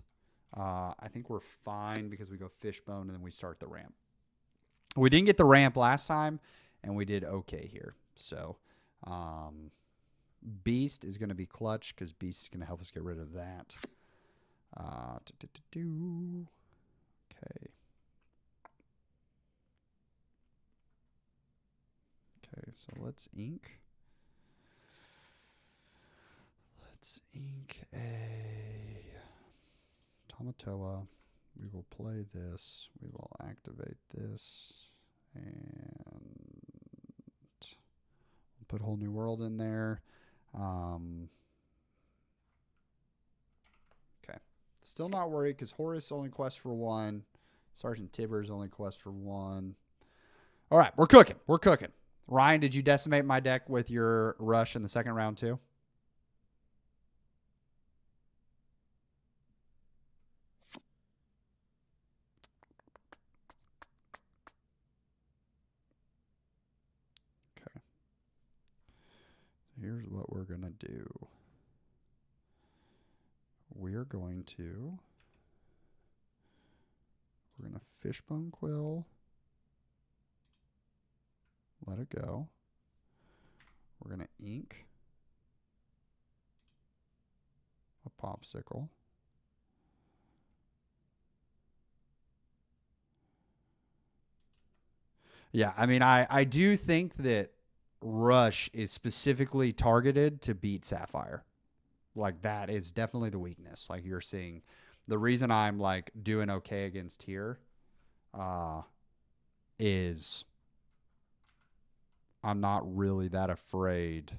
I think we're fine because we go Fishbone and then we start the ramp. We didn't get the ramp last time, and we did okay here. So Beast is going to be clutch because Beast is going to help us get rid of that. Okay. Okay, so let's ink. Let's ink a Tamatoa. We will play this. We will activate this. And put Whole New World in there. Okay. Still not worried because Horus only quests for 1. Sergeant Tibbers only quests for 1. All right, we're cooking. We're cooking. Ryan, did you decimate my deck with your rush in the second round too? Okay. Here's what we're going to do. We're going to Fishbone Quill. Let it go. We're going to ink a Popsicle. Yeah, I mean, I do think that Rush is specifically targeted to beat Sapphire. Like, that is definitely the weakness. Like, you're seeing. The reason I'm, like, doing okay against here is I'm not really that afraid.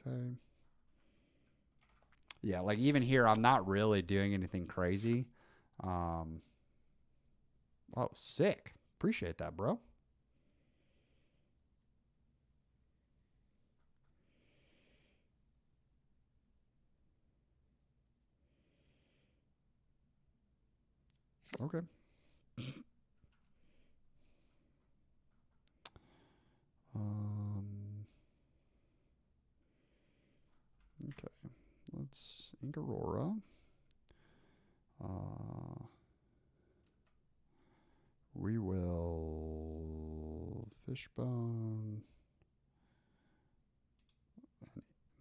Okay. Yeah, like even here, I'm not really doing anything crazy. Oh, sick. Appreciate that, bro. Okay. Okay. Let's ink Aurora. We will Fishbone.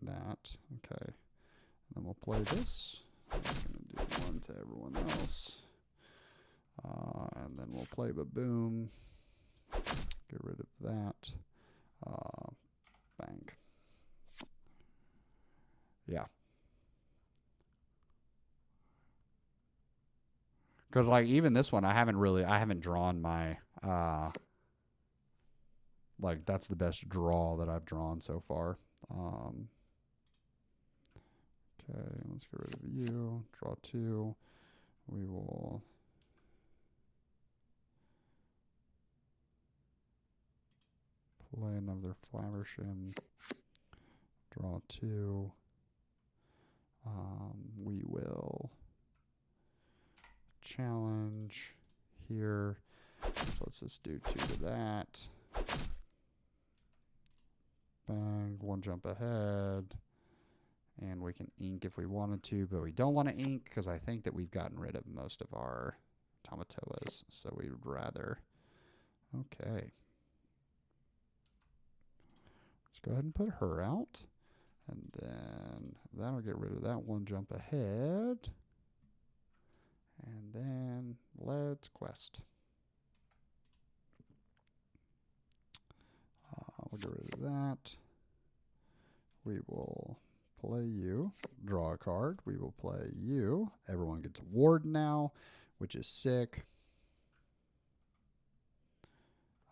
That. Okay. And then we'll play this. I'm going to do 1 to everyone else. And then we'll play Baboom. Get rid of that. Bang. Yeah. Because, like, even this one, I haven't drawn my, like, that's the best draw that I've drawn so far. Okay, let's get rid of you. Draw 2. We will play another Flowershim. 2. We will challenge here. So let's just do 2 to that. Bang, 1 jump ahead. And we can ink if we wanted to, but we don't want to ink because I think that we've gotten rid of most of our Tamatoas. So we would rather. Okay. Let's go ahead and put her out. And then that'll get rid of that 1 jump ahead. And then let's quest. We'll get rid of that. We will play you, draw a card. We will play you. Everyone gets a ward now, which is sick.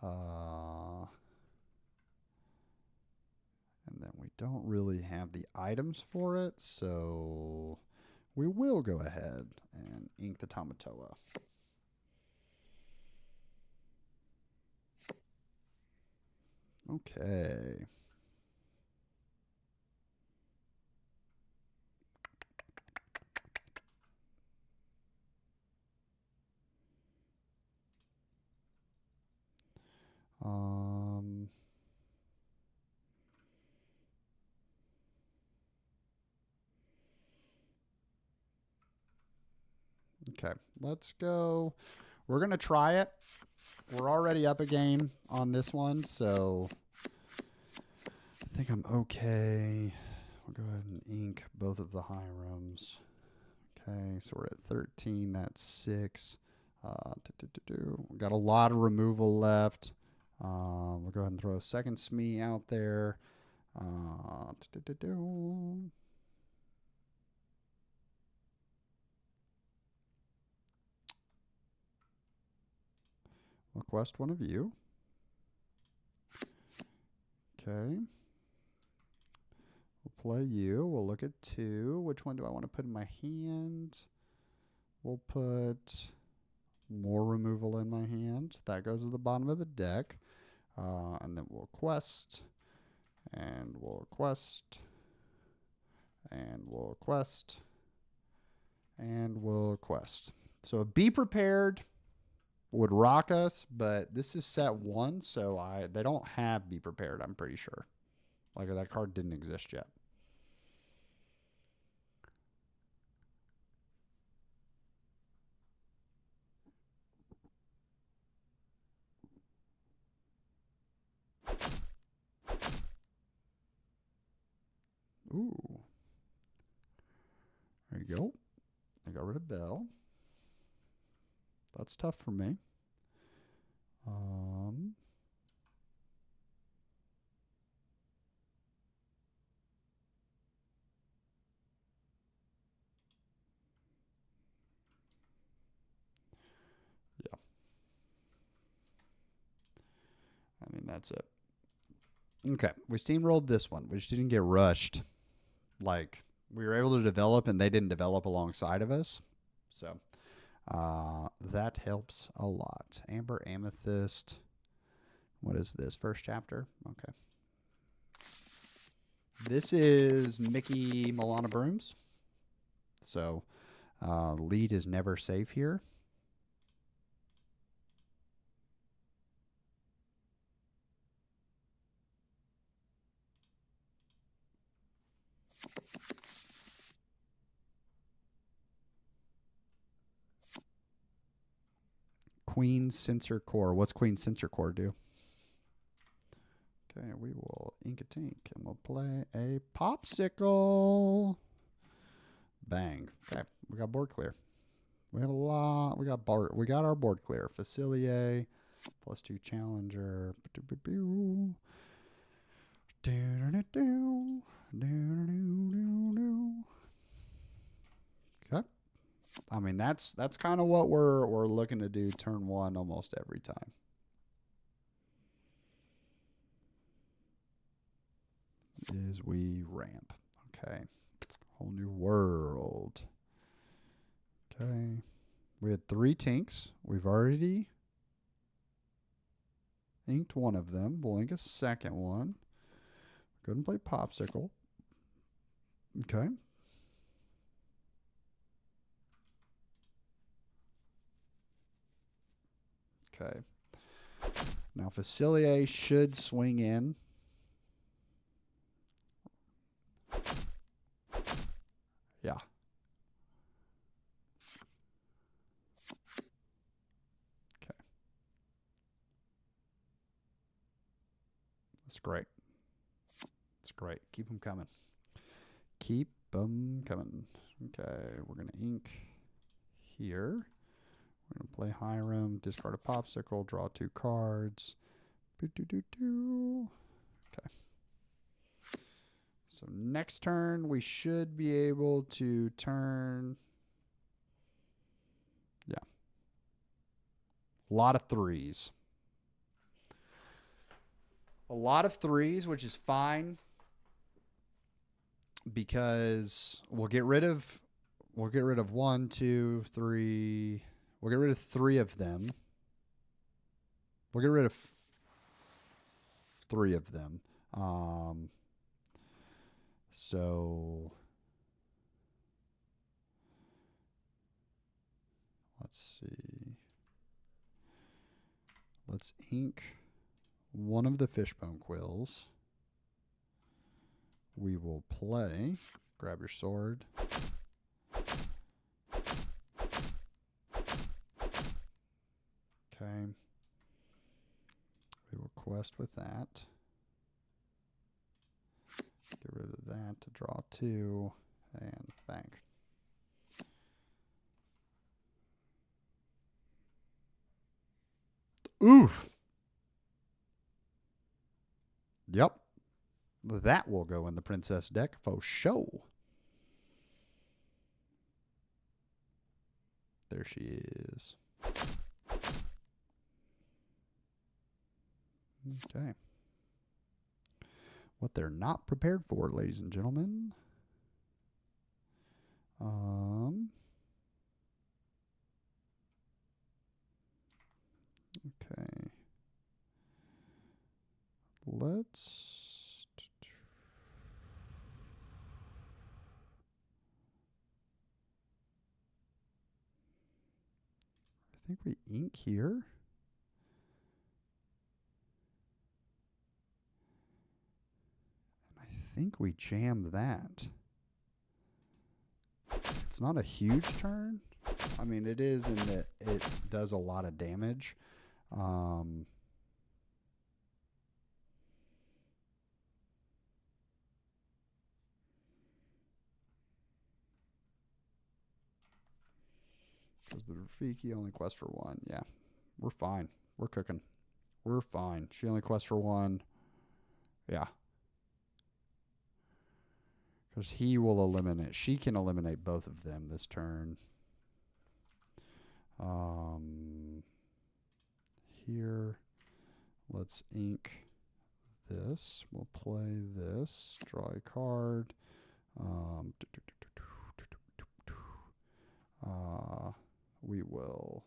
And then we don't really have the items for it, so we will go ahead and ink the Tamatoa. Okay. Okay, let's go. We're going to try it. We're already up a game on this one, so I think I'm okay. We'll go ahead and ink both of the Hirams. Okay, so we're at 13. That's 6. We've got a lot of removal left. We'll go ahead and throw a second Smee out there. We'll quest one of you. Okay. We'll play you. We'll look at 2. Which one do I want to put in my hand? We'll put more removal in my hand. That goes to the bottom of the deck. And then we'll quest. And we'll quest. And we'll quest. And we'll quest. So be prepared would rock us, but this is set 1, so they don't have be prepared, I'm pretty sure. Like that card didn't exist yet. Ooh. There you go. I got rid of Bell. That's tough for me. Yeah. I mean, that's it. Okay. We steamrolled this one. We just didn't get rushed. Like, we were able to develop, and they didn't develop alongside of us. So, that helps a lot. Amber Amethyst. What is this? First chapter? Okay. This is Mickey Milana Brooms. So, lead is never safe here. Queen Sensor Core. What's Queen Sensor Core do? Okay, we will ink a tink and we'll play a popsicle. Bang. Okay, we got board clear. We have a lot. We got our board clear. Facilier +2 Challenger. Okay. I mean that's kind of what we're looking to do turn 1 almost every time. Is we ramp. Okay. Whole new world. Okay. We had 3 tinks. We've already inked one of them. We'll ink a second one. Go ahead and play popsicle. Okay. Okay. Now Facilier should swing in. Yeah. Okay. That's great. That's great. Keep them coming. Keep them coming. Okay, we're going to ink here. We're going to play Hiram, discard a popsicle, draw 2 cards. Okay. So next turn, we should be able to turn. Yeah. A lot of 3s. A lot of 3s, which is fine because we'll get rid of 1, 2, 3. We'll get rid of 3 of them. We'll get rid of 3 of them. So let's see. Let's ink one of the fishbone quills. We will play. Grab your sword. Okay. We will quest with that. Get rid of that to draw 2. And bang. Oof. Yep. That will go in the princess deck for show. There she is. Okay. What they're not prepared for, ladies and gentlemen. Okay. Let's. I think we ink here. And I think we jam that. It's not a huge turn. I mean, it is in that it does a lot of damage. Because the Rafiki only quests for 1. Yeah, we're fine. We're cooking. We're fine. She only quests for 1. Yeah. Because he will eliminate. She can eliminate both of them this turn. Here, let's ink this. We'll play this. Draw a card. We will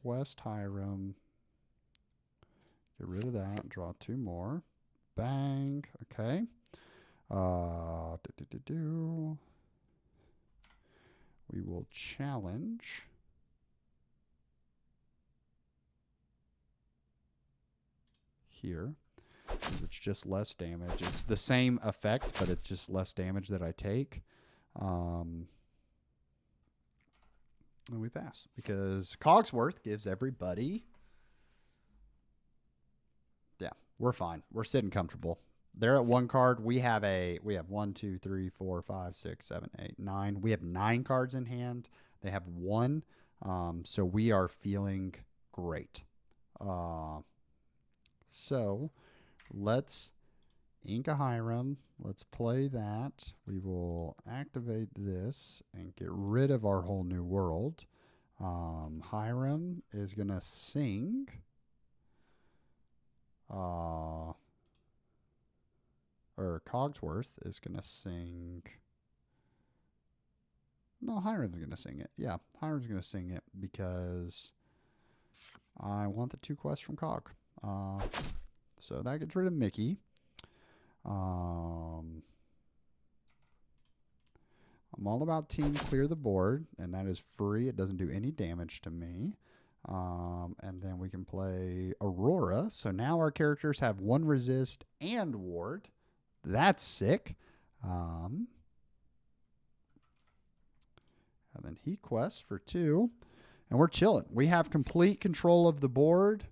quest Hiram. Get rid of that. Draw 2 more. Bang. Okay. We will challenge. Here. It's just less damage. It's the same effect, but it's just less damage that I take. And we pass because Cogsworth gives everybody. Yeah, we're fine. We're sitting comfortable. They're at 1 card. We have 1, 2, 3, 4, 5, 6, 7, 8, 9. We have 9 cards in hand. They have 1. So we are feeling great. So let's ink a Hiram. Let's play that. We will activate this and get rid of our whole new world. Hiram is going to sing. Or Cogsworth is going to sing. No, Hiram's going to sing it. Yeah, Hiram's going to sing it because I want the 2 quests from Cog. So that gets rid of Mickey. I'm all about team clear the board, and that is free. It doesn't do any damage to me. And then we can play Aurora. So now our characters have 1 resist and ward. That's sick. And then he quests for 2. And we're chilling. We have complete control of the board.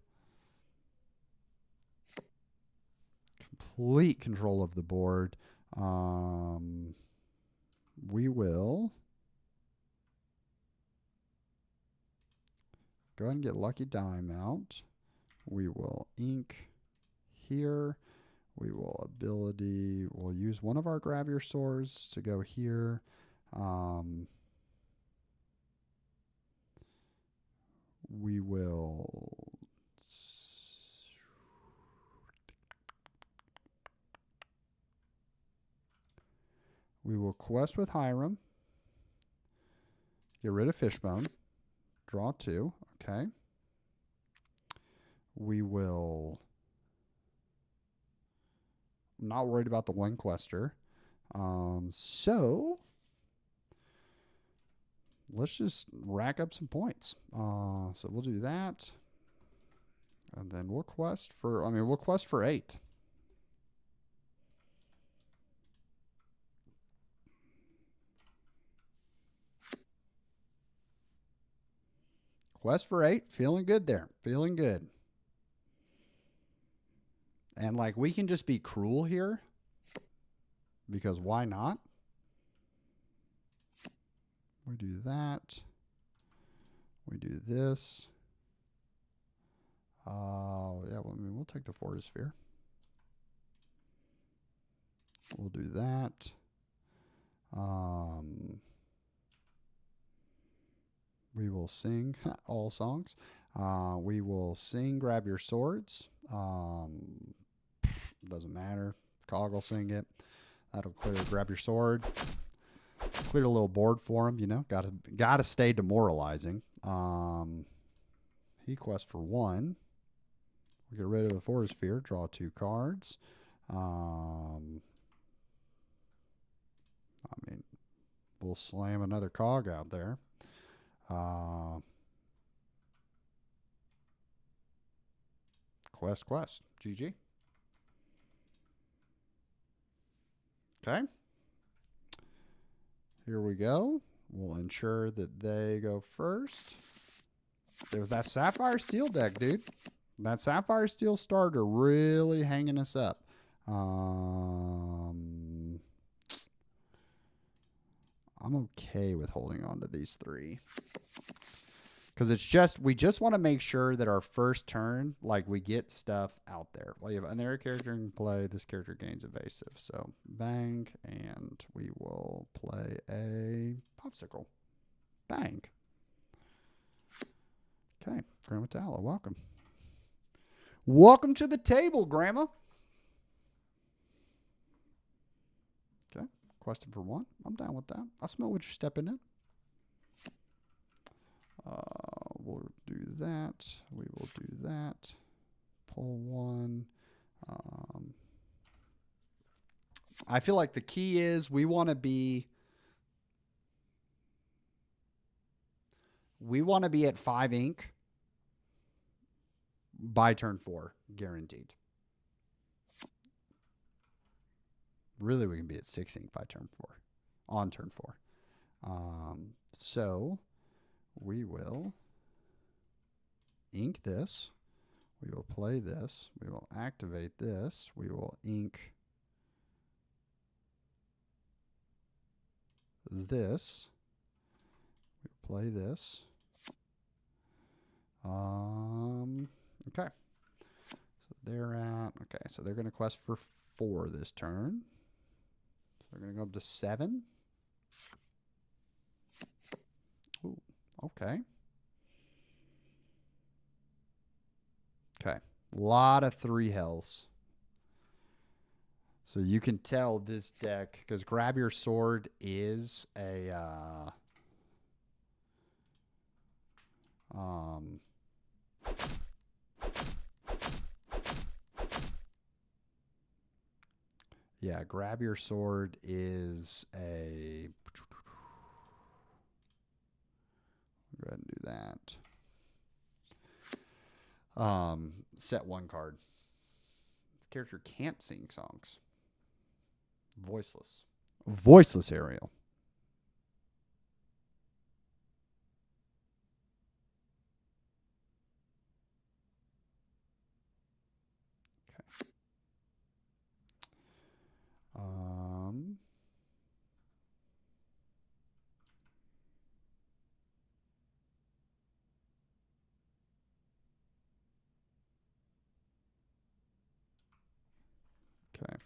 Complete control of the board. We will go ahead and get Lucky Dime out. We will ink here. We will ability. We'll use one of our grab your swords to go here. We will quest with Hiram. Get rid of Fishbone. Draw 2. Okay. We will. Not worried about the 1 quester. So let's just rack up some points. So we'll do that. And then we'll quest for, we'll quest for 8. Quest for 8. Feeling good there. Feeling good. And like we can just be cruel here. Because why not? We do that. We do this. Yeah, well, we'll take the Fortisphere. We'll do that. We will sing all songs. We will sing Grab Your Swords. Doesn't matter. Cog will sing it. That'll clear Grab Your Sword. Clear a little board for him, you know. Gotta stay demoralizing. He quests for 1. We get rid of the Fortisphere. Draw 2 cards. We'll slam another cog out there. Quest. GG. Okay. Here we go. We'll ensure that they go first. There's that Sapphire Steel deck, dude. That Sapphire Steel starter really hanging us up. I'm okay with holding on to these 3. Because we just want to make sure that our first turn, like we get stuff out there. Well, you have another character in play. This character gains evasive. So bang, and we will play a popsicle. Bang. Okay, Grandma Tala, welcome. Welcome to the table, Grandma. Okay, question for 1. I'm down with that. I smell what you're stepping in. We'll do that. We will do that. Pull 1. I feel like the key is we want to be at 5 ink by turn 4, guaranteed. Really, we can be at 6 ink by turn 4, on turn 4. So we will ink this. We will play this. We will activate this. We will ink this. We play this. Okay. So they're at, okay, so they're going to quest for 4 this turn. So they're going to go up to 7. Ooh, okay. Okay. A lot of 3 hells. So you can tell this deck, because Grab Your Sword is a Yeah, grab your sword is a... Go ahead and do that. Set one card. The character can't sing songs. Voiceless. Voiceless Ariel. Okay. Okay.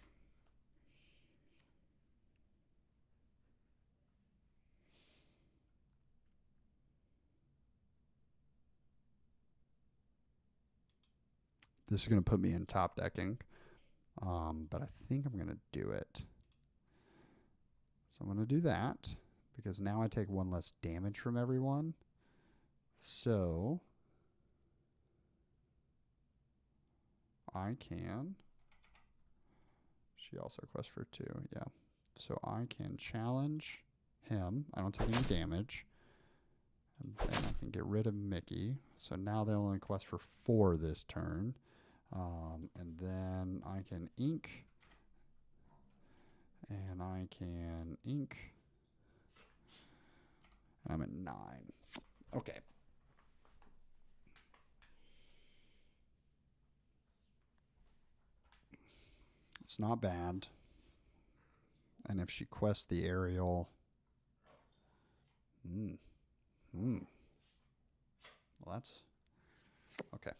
This is going to put me in top decking. But I think I'm going to do it. So I'm going to do that because now I take one less damage from everyone. So I can. She also quests for 2, yeah. So I can challenge him. I don't take any damage. And then I can get rid of Mickey. So now they only quest for 4 this turn. And then I can ink. And I can ink. I'm at 9. Okay. It's not bad. And if she quests the Ariel... Well, that's... Okay.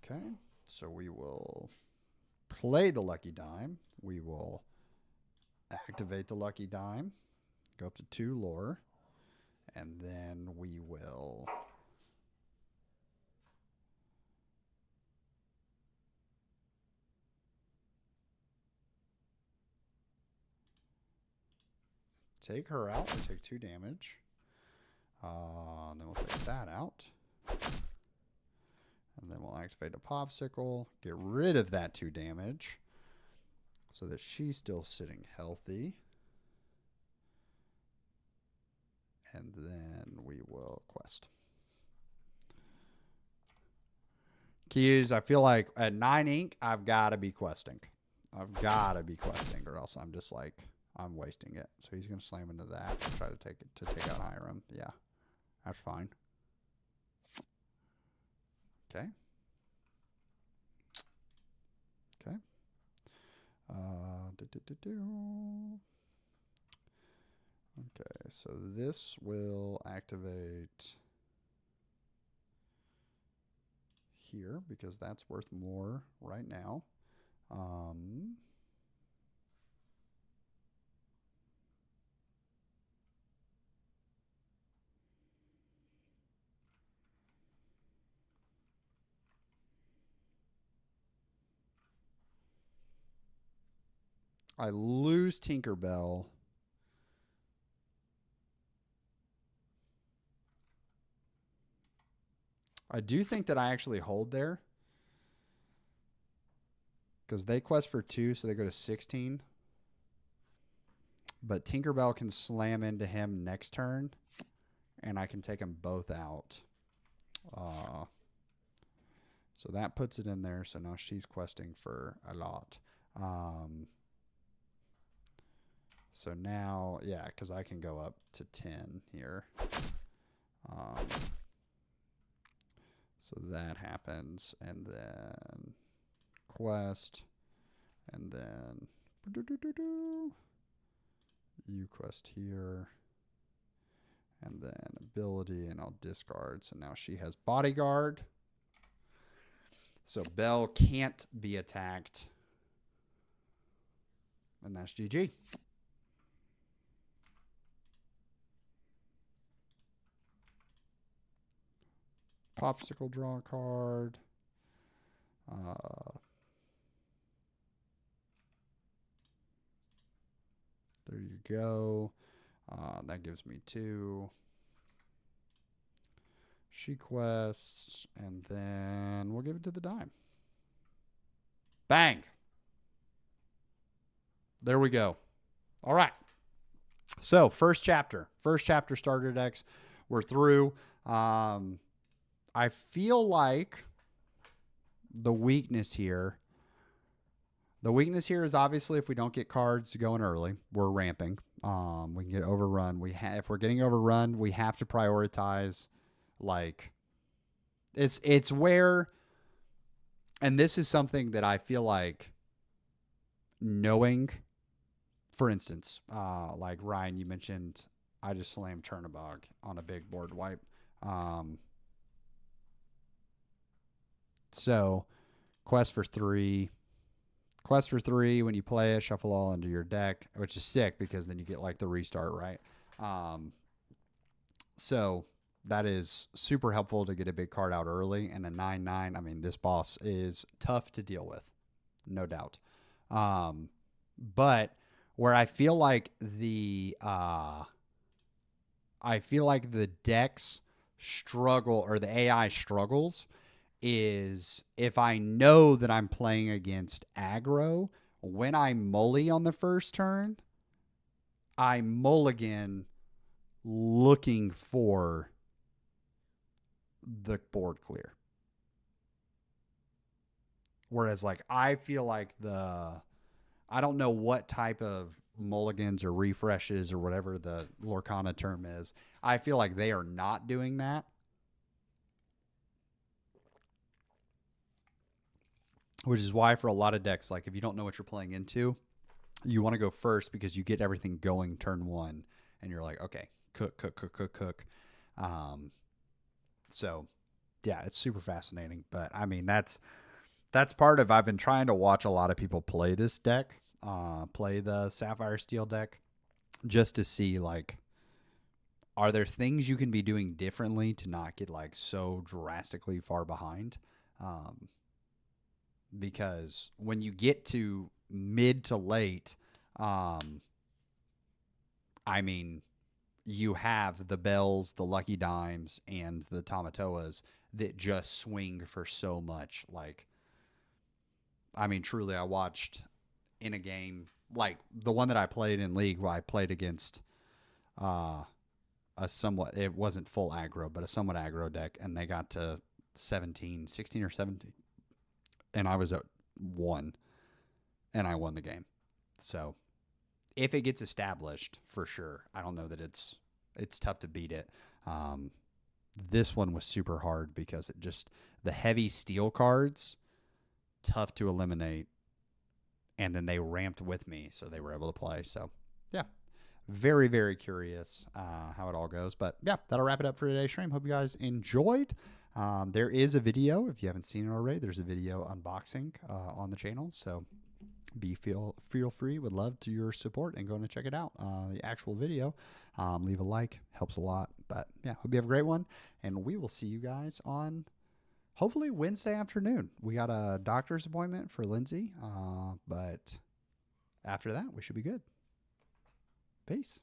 Okay. So we will play the Lucky Dime. We will activate the Lucky Dime. Go up to 2 lore. And then we will... take her out. We take 2 damage. And then we'll take that out. And then we'll activate a Popsicle. Get rid of that 2 damage. So that she's still sitting healthy. And then we will quest. Keys, I feel like at 9 ink, I've got to be questing. I've got to be questing, or else I'm just like... I'm wasting it. So he's going to slam into that and try to take out Hiram. Yeah. That's fine. Okay. Okay. Okay, so this will activate here because that's worth more right now. I lose Tinkerbell. I do think that I actually hold there. Because they quest for 2, so they go to 16. But Tinkerbell can slam into him next turn. And I can take them both out. So that puts it in there. So now she's questing for a lot. So now, yeah, because I can go up to 10 here. So that happens. And then quest. And then you quest here. And then ability, and I'll discard. So now she has bodyguard. So Belle can't be attacked. And that's GG. Popsicle, draw a card. There you go. That gives me 2. She quests, and then we'll give it to the dime. Bang! there we go. All right. So first chapter starter decks. We're through. I feel like the weakness here is obviously if we don't get cards going early, we're ramping. We can get overrun. If we're getting overrun, we have to prioritize. Like, it's where, and this is something that I feel like knowing. For instance, like Ryan, you mentioned, I just slammed Chernabog on a big board wipe. So, Quest for 3. When you play it, shuffle all into your deck, which is sick because then you get like the restart, right? So that is super helpful to get a big card out early. And a 9/9, I mean, this boss is tough to deal with, no doubt. But where I feel like the decks struggle, or the AI struggles, is if I know that I'm playing against aggro, when I mully on the first turn, I mulligan looking for the board clear. Whereas, like, I feel like I don't know what type of mulligans or refreshes or whatever the Lorcana term is. I feel like they are not doing that. Which is why for a lot of decks, like if you don't know what you're playing into, you want to go first because you get everything going turn one and you're like, okay, cook. So yeah, it's super fascinating. But I mean, that's part of, I've been trying to watch a lot of people play this deck, play the Sapphire Steel deck, just to see, like, are there things you can be doing differently to not get like so drastically far behind? Because when you get to mid to late, I mean, you have the bells, the lucky dimes, and the Tamatoas that just swing for so much. Like, I mean, truly, I watched in a game, like the one that I played in League, where I played against a somewhat, it wasn't full aggro, but a somewhat aggro deck, and they got to 16 or 17. And I was at 1, and I won the game. So if it gets established, for sure. I don't know that it's tough to beat it. This one was super hard because it just, the heavy steel cards, tough to eliminate. And then they ramped with me, so they were able to play. So yeah, very, very curious how it all goes. But yeah, that'll wrap it up for today's stream. Hope you guys enjoyed. There is a video, if you haven't seen it already, there's a video unboxing on the channel. So feel free, would love to your support and go and check it out. The actual video, leave a like, helps a lot. But yeah, hope you have a great one, and we will see you guys on hopefully Wednesday afternoon. We got a doctor's appointment for Lindsay, but after that we should be good. Peace.